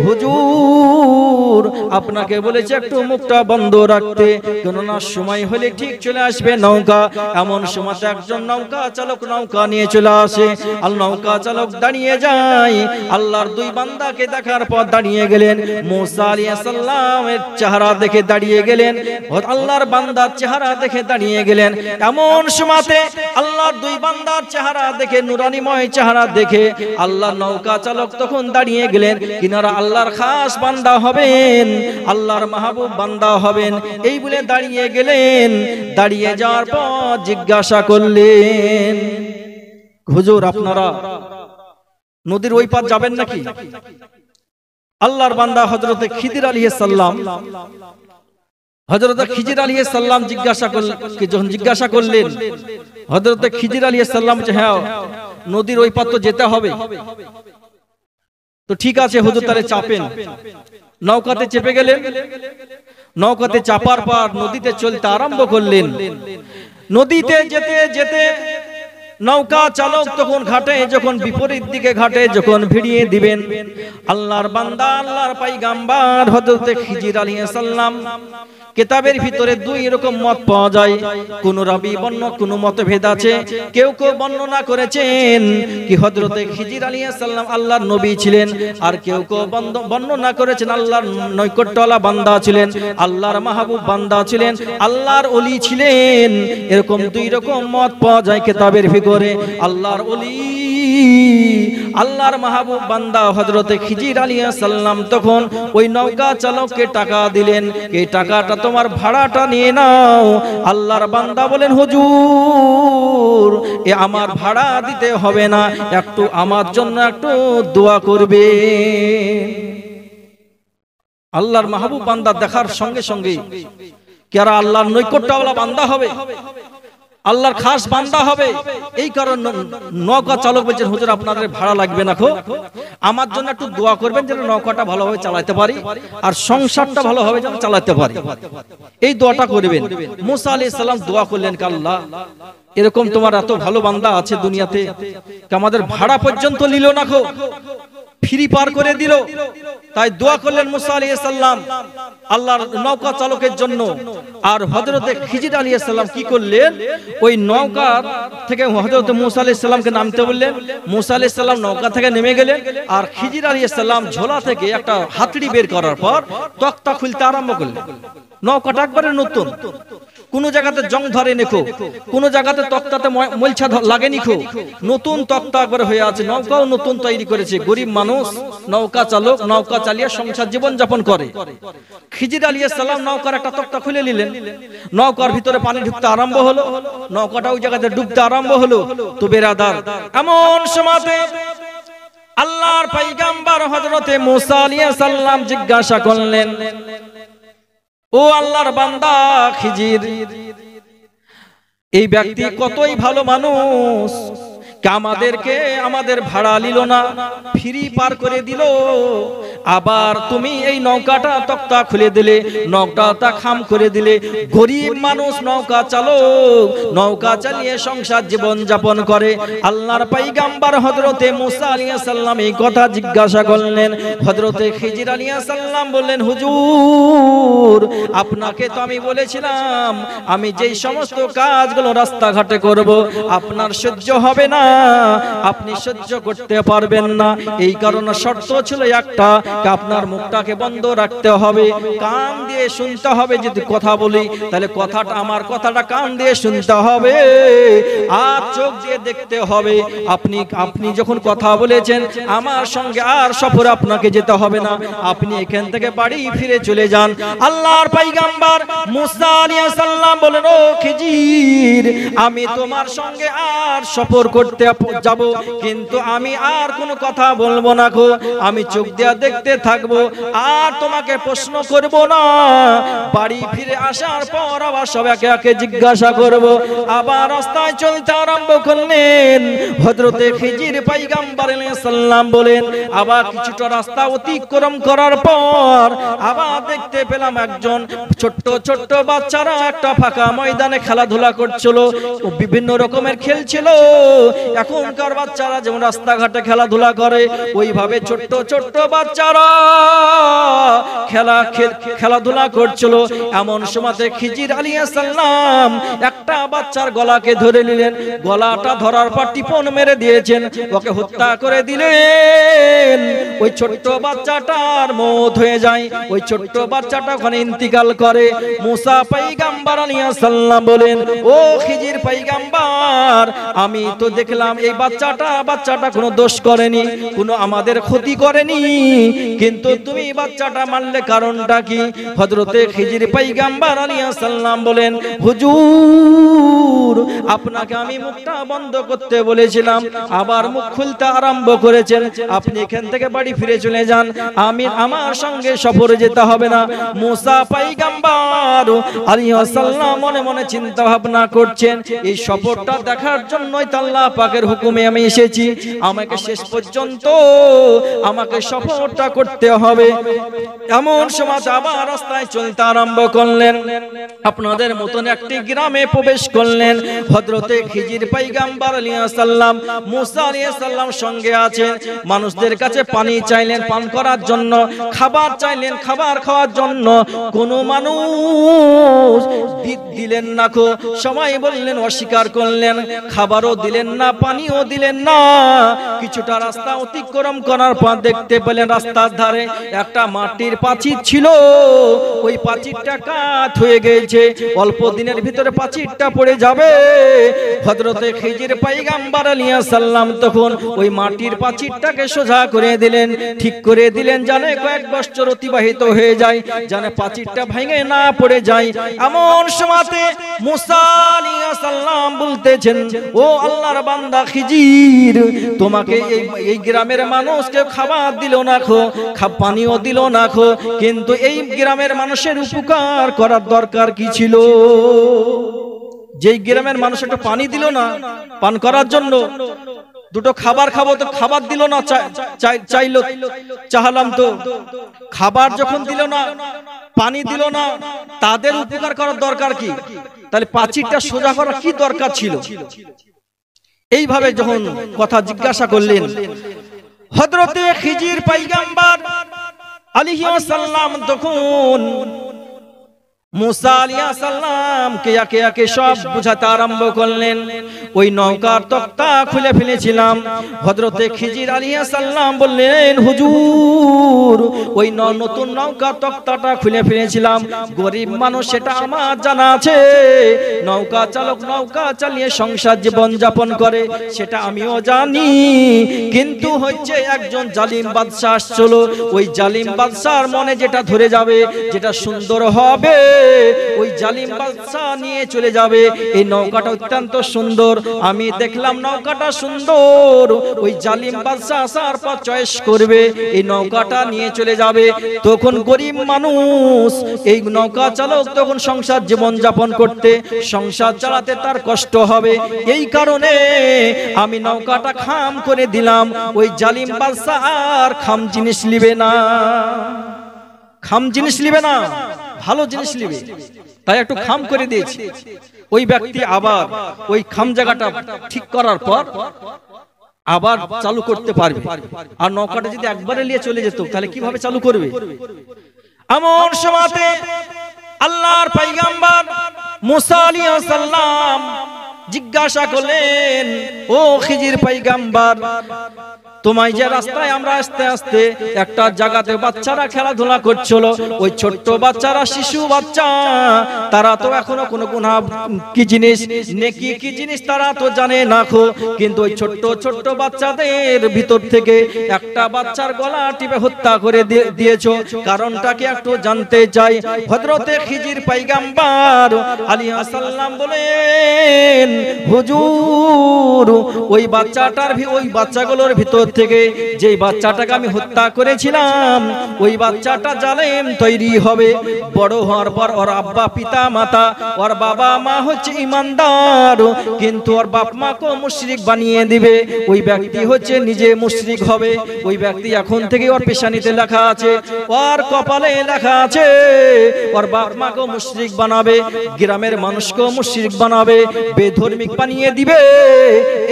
হুজুর আপনাকে বলেছে একটু মুখটা বন্ধ রাখতে, কেননা সময় হলে ঠিক চলে আসবে নৌকা। এমন সময় একজন নৌকা চালক নৌকা নিয়ে চলে আসে, আর নৌকা চালক দাঁড়িয়ে যায়। আল্লাহর দুই বান্দাকে দেখার পর দাঁড়িয়ে গেলেন, মুসা আলাইহিস সালামের চেহারা দেখে দাঁড়িয়ে গেলেন, আল্লাহর বান্দার চেহারা দেখে দাঁড়িয়ে গেলেন। এমন সময়তে আল্লাহর দুই বান্দার চেহারা দেখে, নুরানিময় চেহারা দেখে আল্লাহর নৌকা চালক তখন দাঁড়িয়ে গেলেন, কিনারা আল্লাহর খাস বান্দা হবেন, আল্লাহর মাহবুব বান্দা হবেন, এই বলে দাঁড়িয়ে গেলেন। দাঁড়িয়ে যাওয়ার পর জিজ্ঞাসা করলেন, হুজুর আপনারা নদীর ওই পার যাবেন নাকি? আল্লাহর বান্দা হযরতে খিজির আলাইহিস সালাম, হযরতে খিজির আলাইহিস সালাম যখন জিজ্ঞাসা করলেন, হযরতে খিজির আলাইহিস সালাম বলছে, হ্যাঁ নদীর ওই পার তো যেতে হবে। তো ঠিক আছে হুজুর, তাহলে চাপেন। নৌকাতে চেপে গেলেন, নৌকাতে চাপার পর নদীতে চলতে আরম্ভ করলেন। নদীতে যেতে যেতে নৌকা চালক তখন ঘাটে যখন বিপরীত দিকে ঘাটে যখন ভিড়িয়ে দিবেন, আল্লাহর বান্দা আল্লাহর পয়গম্বর হযরতে খিজির আলাইহিস সালাম, কিতাবের ভিতরে দুই রকম মত পাওয়া যায়, কোন রাবী কোন মতভেদ আছে। কেউ কেউ বর্ণনা করেছেন কি হযরতে খিজির আলাইহিস সালাম আল্লাহর নবী ছিলেন, আর কেউ কেউ বর্ণনা করেছেন আল্লাহর নৈকট্যওয়ালা বান্দা ছিলেন, আল্লাহর মাহবুব বান্দা ছিলেন, আল্লাহর ওলি ছিলেন। এরকম দুই রকম মত পাওয়া যায় কিতাবের ভিতরে। আল্লাহর ওলি, আল্লাহর মাহবুব বান্দা হযরতে খিজির আলাইহিস সালাম তখন ওই নৌকা চালককে টাকা দিলেন, এই টাকাটা তোমার ভাড়াটা নিয়ে নাও। আল্লাহর বান্দা বলেন, হুজুর এ আমার ভাড়া দিতে হবে না, একটু আমার জন্য একটু দোয়া করবে। আল্লাহর মাহবুব বান্দা দেখার সঙ্গে সঙ্গে কারা আল্লাহর নৈকট্যওয়ালা বান্দা হবে, আল্লাহর খাস বান্দা হবে, এই কারণে নৌকা চালক বলছেন, হুজুর আপনাদের ভাড়া লাগবে না, আমার জন্য একটু দোয়া করবেন যেন নৌকাটা ভালোভাবে চালাতে পারি আর সংসারটা ভালোভাবে যেন চালাতে পারি, এই দোয়াটা করবেন। মুসা আলাইহিস সালাম দোয়া করলেন, আল্লাহ এরকম তোমার এত ভালো বান্দা আছে দুনিয়াতে, আমাদের ভাড়া পর্যন্ত নিল না, ফ্রি পার করে দিল। তাই দোয়া করলেন মুসা আলাইহিস সালাম আল্লাহর নৌকা চালকের জন্য। আর হযরতে খিজির আলাইহিস সালাম কি করলেন, ওই নৌকা থেকে হযরতে মুসা আলাইহিস সালামকে নামতে বললেন। মুসা আলাইহিস সালাম নৌকা থেকে নেমে গেলেন, আর খিজির আলাইহিস সালাম ঝোলা থেকে একটা হাতড়ি বের করার পর তক্তা খুলতে আরম্ভ করলেন। নৌকাটা একবারে নতুন, কোন জায়গাতে জং ধরে নিখো, কোন জায়গাতে তক্তাতে মলছা লাগে নিখো, নতুন তক্তা একবার হয়ে আছে। নৌকাও নতুন তৈরি করেছে, গরিব মানুষ নৌকা চালক নৌকা চালিয়ে সংসার জীবন যাপন করে। খিজির আলাইহিস সালাম নৌকার একটা তক্তা খুলে নিলেন, নৌকার ভিতরে পানি ঢুকতে আরম্ভ হলো, নৌকাটা ওই জায়গাতে ডুবতে আরম্ভ হলো। তো বেরাদার, এমন সময়তে আল্লাহর পয়গম্বর হযরতে মুসা আলাইহিস সালাম জিজ্ঞাসা করলেন, ও আল্লাহর বান্দা খিজির, এই ব্যক্তি কতই ভালো মানুষ, আমাদেরকে আমাদের ভাড়া নিল না, ফ্রি পার করে দিল। আবার তুমি এই নৌকাটা তক্তা খুলে দিলে, নৌকাটা খাম করে দিলে। গরিব মানুষ নৌকা চালক, নৌকা চালিয়ে সংসার জীবন যাপন করে। আল্লাহর পয়গম্বর হযরতে মুসা আলাইহিস সালাম এই কথা জিজ্ঞাসা করলেন। হযরতে খিজির আলাইহিস সালাম বললেন, হুজুর আপনাকে তো আমি বলেছিলাম আমি যেই সমস্ত কাজগুলো রাস্তাঘাটে করব আপনার সহ্য হবে না, আপনি সহ্য করতে পারবেন না। এই কারণে শর্ত ছিল একটা, আপনার মুখটাকে বন্ধ রাখতে হবে, কান দিয়ে শুনতে হবে। যদি কথা বলি তাহলে কথাটা, আমার কথাটা কান দিয়ে শুনতে হবে আর চোখ দিয়ে দেখতে হবে। আপনি যখন কথা বলেছেন আমার সঙ্গে আর সফরে আপনাকে যেতে হবে না, আপনি এখান থেকে বাড়ি ফিরে চলে যান। আল্লাহর পয়গম্বর মুসা আলাইহিস সালাম বলেন, ও খিজির আমি তোমার সঙ্গে আর সফর করতে যাব, কিন্তু আমি আর কোনো কথা বলবো না গো, আমি চোখ দিয়ে দেখতে থাকবো আর তোমাকে প্রশ্ন করব না। বাড়ি ফিরে আসার পর আবার সব একে একে জিজ্ঞাসা করব। আবার রাস্তায় চলতে আরম্ভ করলেন। হযরতে খিজির পয়গম্বর আলাইহিস সালাম বলেন, আবার কিছুটা রাস্তা অতিক্রম করার পর আবার দেখতে পেলাম একজন ছোট্ট ছোট্ট বাচ্চারা একটা ফাঁকা ময়দানে খেলাধুলা করছিল, বিভিন্ন রকমের খেলছিল। এখনকার বাচ্চারা যেমন রাস্তাঘাটে খেলাধুলা করে ওইভাবে ছোট্ট ছোট্ট বাচ্চারা খেলাধুলা করছিল। এমন সময়তে খিজির আলাইহিস সালাম একটা বাচ্চার গলাকে ধরে নিলেন, গলাটা ধরার পর টিপন মেরে দিয়েছেন, ওকে হত্যা করে দিলেন। ওই ছোট্ট বাচ্চাটার মওত হয়ে যায়, ওই ছোট্ট বাচ্চাটা ওখানে ইন্তিকাল করে। মুসা পয়গম্বর আলাইহিস সালাম বলেন, ও খিজির পয়গম্বর আমি তো দেখলাম এই বাচ্চাটা কোনো দোষ করেনি, কোনো আমাদের ক্ষতি করেনি, কিন্তু তুমি বাচ্চাটা মারলে কারণটা কি? হযরতে খিজির পয়গম্বর আলাইহিস সালাম বলেন, হুজুর আপনাকে আমি মুখটা বন্ধ করতে বলেছিলাম, আবার মুখ খুলতে আরম্ভ করেছেন, আপনি এখান থেকে বাড়ি ফিরে চলে যান, আমার সঙ্গে সফরে যেতে হবে না। মুসা পয়গম্বর আলাইহিস সালাম মনে মনে চিন্তা ভাবনা করছেন, এই সফরটা দেখার জন্যই তো আল্লাহ পাকের হুকুমে আমি এসেছি, আমাকে শেষ পর্যন্ত আমাকে সফরটা করতে হবে। এমন সময় আবার রাস্তায় চলতে আরম্ভ করলেন। আপনাদের মতন একটি গ্রামে প্রবেশ করলেন। হযরতে খিজির পয়গম্বর আলাইহিস সালাম মুসা আলাইহিস সালাম সঙ্গে আছেন। মানুষদের কাছে পানি চাইলেন পান করার জন্য, খাবার চাইলেন খাবার খাওয়ার জন্য, কোন মানুষ দিলেন না গো। সবাই বললেন, অস্বীকার করলেন, খাবারও দিলেন না পানিও দিলেন না। কিছুটা রাস্তা অতিক্রম করার পর দেখতে পেলেন রাস্তার ধারে একটা মাটির প্রাচীর ছিল, ওই প্রাচীরটা কাত হয়ে গেছে, অল্প দিনের ভিতরে প্রাচীরটা পড়ে যাবে। হযরতে খিজির পয়গম্বর আলাইহিস সালাম তখন ওই মাটির প্রাচীরটাকে সোজা করে দিলেন, ঠিক করে দিলেন, জানে কয়েক বছর অতিবাহিত হয়ে যায়, জানে প্রাচীরটা ভেঙে না পড়ে যায়। এমন সময়তে মুসা আলাইহিস সালাম বলতেছেন, ও আল্লাহর বান্দা খিজির তোমাকে এই গ্রামের মানুষকে খাবার দিল না খো, পানিও দিল না খো, কিন্তু এই গ্রামের মানুষের উপকার করার দরকার কি ছিল? যেই গ্রামের মানুষ একটু পানি দিল না পান করার জন্য, দুটো খাবার খাবো তো খাবার দিল না, চাইলো চাহলাম তো খাবার যখন দিল না পানি দিল না, তাদের উপকার করার দরকার কি? তাহলে প্রাচীরটা সোজা করার কি দরকার ছিল? এইভাবে যখন কথা জিজ্ঞাসা করলেন, হযরতে খিজির পয়গম্বর আলাইহিস সালাম তখন মুসা আলাইহিস সালামকে একে একে সব বুঝাতে আরম্ভ করলেন। ওই নৌকার তক্তা খুলে ফেলেছিলাম। হযরতে খিজির আলাইহিস সালাম বললেন, হুজুর ওই নতুন নৌকা তক্তাটা খুলে ফেলেছিলাম, গরিব মানুষ সেটা আমার জানা আছে, নৌকা চালক নৌকা চালিয়ে সংসার জীবন যাপন করে সেটা আমিও জানি, কিন্তু হচ্ছে একজন জালিম বাদশা আসছিল, ওই জালিম বাদশার মনে যেটা ধরে যাবে, যেটা সুন্দর হবে ওই জালিম বাদশা নিয়ে চলে যাবে। এই নৌকাটা অত্যন্ত সুন্দর, আমি দেখলাম নৌকাটা সুন্দর। ওই জালিম বাদশা আসার পর চয়েস করবে, এই নৌকাটা নিয়ে চলে যাবে। তখন গরিব মানুষ, এই নৌকা চালক তখন সংসার জীবন যাপন করতে, সংসার চালাতে তার কষ্ট হবে। এই কারণে আমি নৌকাটা খাম করে দিলাম। ওই জালিম বাদশা আর খাম জিনিস নিবে না, খাম জিনিস নিবে না, ভালো জিনিস নিবে, তাই একটু খাম করে দিয়েছি। ওই ব্যক্তি আবার ওই খাম জায়গাটা ঠিক করার পর আবার চালু করতে পারবে। আর নৌকাটা যদি একবারে নিয়ে চলে যেত তাহলে কিভাবে চালু করবে? এমন সময়তে আল্লাহর পয়গম্বর মুসা আলাইহিস সালাম জিজ্ঞাসা করলেন, ও খিজির পয়গম্বর, তোমায় যে রাস্তায় আমরা আস্তে আস্তে একটা জায়গাতে বাচ্চারা খেলাধুলা করছিল, ওই ছোট্ট বাচ্চারা, শিশু বাচ্চা, তারা তো এখনো কোনো গুনাহ কি জিনিস, নেকি কি জিনিস তারা তো জানে না খো, কিন্তু ওই ছোট্ট ছোট্ট বাচ্চাদের ভিতর থেকে একটা বাচ্চার গলা টিপে হত্যা করে দিয়েছো, কারণটা কি একটু জানতে চাই। হযরতে খিজির পয়গম্বর আলাইহিস সালাম বলেন, হুজুর, ওই বাচ্চাটার ওই বাচ্চাগুলোর ভিতর থেকে যেই বাচ্চাটাকে আমি হত্যা করেছিলাম, ওই বাচ্চাটা জালেম তৈরি হবে। বড় হওয়ার পর ওর আব্বা পিতা মাতা, ওর বাবা মা হচ্ছে ইমানদার, কিন্তু ওর বাপ মাকে মুশরিক বানিয়ে দিবে। ওই ব্যক্তি হচ্ছে নিজে মুশরিক হবে। ওই ব্যক্তি এখন থেকে ওর পেশানিতে লেখা আছে, ওর কপালে লেখা আছে, ওর বাপ মাকে মুশরিক বানাবে, গ্রামের মানুষকে মুশরিক বানাবে, বেধর্মিক বানিয়ে দিবে।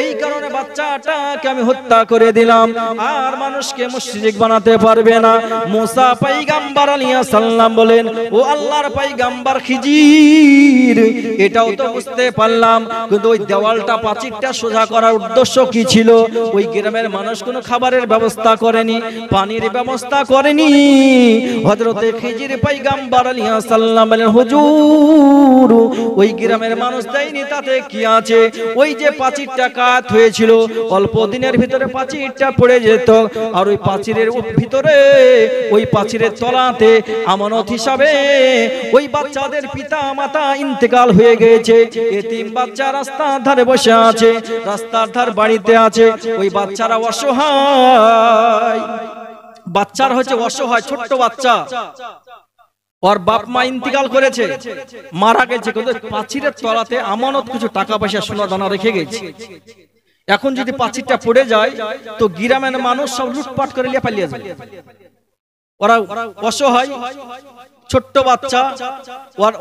এই কারণে বাচ্চাটাকে আমি হত্যা করে দিলাম, আর মানুষকে মুশরিক বানাতে পারবে না। মুসা পয়গম্বর আলাইহিস সালাম বলেন, ও আল্লাহর পয়গম্বর খিজির, এটাও তো বুঝতে পারলাম, কিন্তু ওই দেওয়ালটা প্রাচীরটা সোজা করার উদ্দেশ্য কি ছিল? ওই গ্রামের মানুষ কোনো খাবারের ব্যবস্থা করেনি, পানির ব্যবস্থা করেনি। হযরতে খিজির পয়গম্বর আলাইহিস সালাম বলেন, হুজুর, ওই গ্রামের মানুষ দেয়নি, তাতে কি আছে? ওই যে প্রাচীরটা কাত হয়েছিল, অল্প দিনের ভিতরে প্রাচীরটা পড়ে যেত, আর ওই প্রাচীরের ভিতরে, ওই প্রাচীরের তলাতে আমানত হিসাবে ওই বাচ্চাদের পিতা মাতা ইন্তেকাল হয়ে গেছে। এতিম বাচ্চা রাস্তার ধারে বসে আছে, রাস্তার ধার বাড়িতে আছে। ওই বাচ্চারা অসহায়, বাচ্চার হচ্ছে অসহায়, ছোট্ট বাচ্চা, ওর বাপ মা ইন্তেকাল করেছে, মারা গেছে, কিন্তু প্রাচীরের তলাতে আমানত কিছু টাকা পয়সা সোনা দানা রেখে গেছে। এখন যদি প্রাচীরটা পড়ে যায় তো গ্রামের মানুষ সব লুটপাট করে নিয়ে পালিয়ে যাবে। ওরা অসহায়, ছোট্ট বাচ্চা,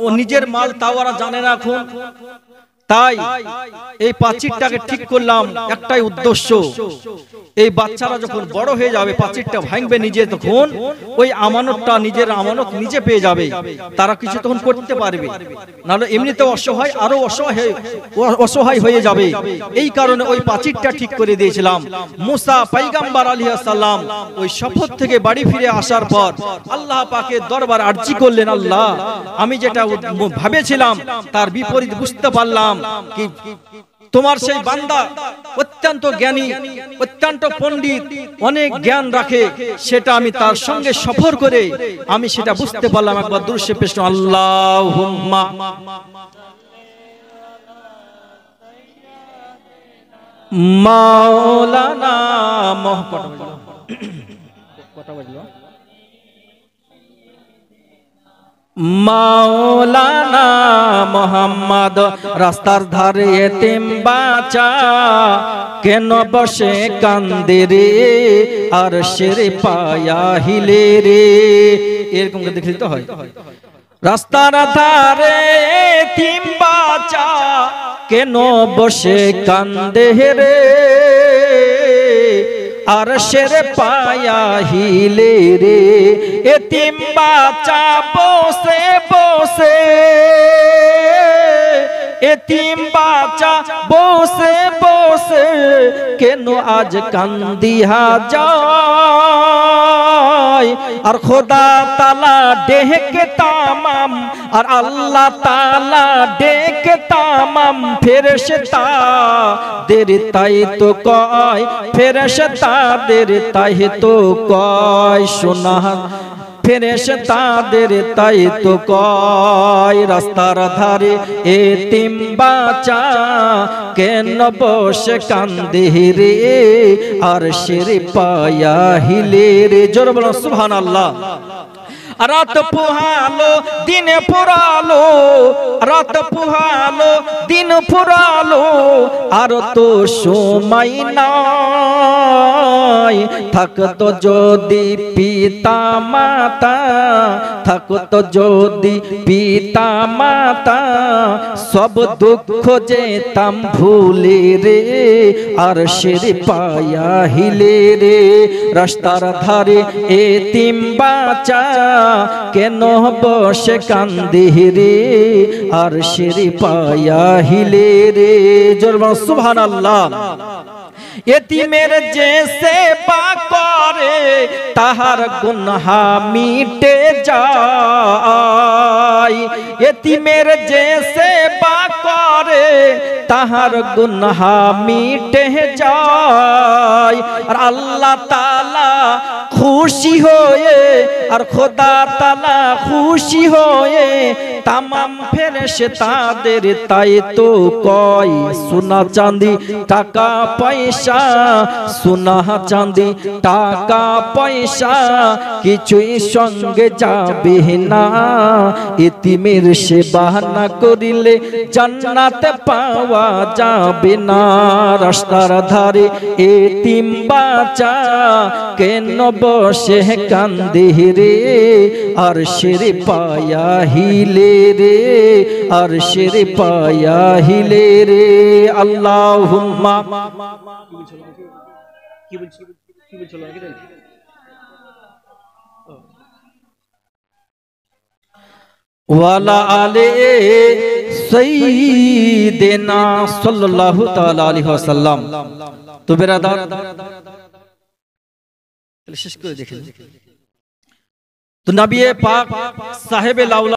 ও নিজের মাল তাও ওরা জানে না এখন। তাই এই প্রাচীরটাকে ঠিক করলাম একটাই উদ্দেশ্য, এই বাচ্চারা যখন বড় হয়ে যাবে, প্রাচীরটা ভাঙবে নিজে, তখন ওই আমানতটা, নিজের আমানত নিজে পেয়ে যাবে, তারা কিছু তখন করতে পারবে, নাহলে এমনিতে অসহায়, আরো অসহায় হয়ে যাবে। এই কারণে ওই প্রাচীরটা ঠিক করে দিয়েছিলাম। মুসা পয়গম্বর আলাইহিস সালাম ওই সফর থেকে বাড়ি ফিরে আসার পর আল্লাহ পাকের দরবার আরজি করলেন, আল্লাহ, আমি যেটা ভেবেছিলাম তার বিপরীত বুঝতে পারলাম কি তোমার সেই বান্দা অত্যন্ত জ্ঞানী, অত্যন্ত পণ্ডিত, অনেক জ্ঞান রাখে, সেটা আমি তার সঙ্গে সফর করে আমি সেটা বুঝতে পারলাম। একবার দুরূদ পেশ করুন, আল্লাহুম্মা মাওলানা মাওলানা মোহাম্মদ। রাস্তার ধারে এতিম বাচ্চা কেন বসে কান্দে রে, আর শের পায়া হিলে রে। এরকম দেখে দিতে হয়। রাস্তার ধারে এতিম বাচ্চা কেন বসে কান্দে রে, আর শের পায়া হিলে রে। এতিম বাচ্চা বসে বসে, এতিম বাচ্চা বসে বসে কেন আজ কান্দিয়া যায়, আর খোদা তাআলা ডেকে তামাম, আর আল্লাহ তাআলা ডেকে তামাম ফেরেশতা দের তাই তো কয়, ফেরেশতা দের তাই তো কয়, শোনা ফেরেশতাদের তাই তো কয় রাস্তার ধারে এতিম বাচ্চা কেন বসে কান্দে রে আরশের পায়া হিলে রে। জোরে বলো সুবহানাল্লাহ। রাত পুহালো দিন ফুরালো, রাত পুহালো দিন ফুরালো, আর তো সময় নাই। থাকতো যদি পিতা মাতা, থাকতো যদি পিতা মাতা, সব দুঃখ যেতাম ভুলে রে আরশের পায়া হিলে রে। রাস্তার ধারে এতিম বাচ্চা কেন বসে কান্দে রে আরশের পায়া হিলে রে। জোরে সুবহানাল্লাহ। এতিমের যে সেবা করে তাহার গুনাহ মিটে যায়। এতিমের যে সেবা করে তাহার গুনাহ মিটে যায়। আর আল্লাহ তাআলা খুশি হয়ে, আর খোদা তাআলা খুশি হয়ে তামাম ফেরেশতাদের তাই তো কয় সোনা চাঁদি টাকা পয়সা, সোনা চাঁদি টাকা পয়সা কিছুই সঙ্গে যাবে না। এতিমের সেবা না করিলে জান্নাতে পাওয়া যাবে না। রাস্তার ধারে এতিম বাচ্চা কেন বসে কান্দে রে আরশের পায়া হিলে রে আরশের পায়া হিলে রে। আল্লাহুম্মা ওয়ালা আলে সাইয়্যিদিনা সাল্লাল্লাহু তাআলা আলাইহি ওয়াসাল্লাম। তো বেরাদার শেষ করে দেখেন তো নবী পাক সাহেবে লাউলা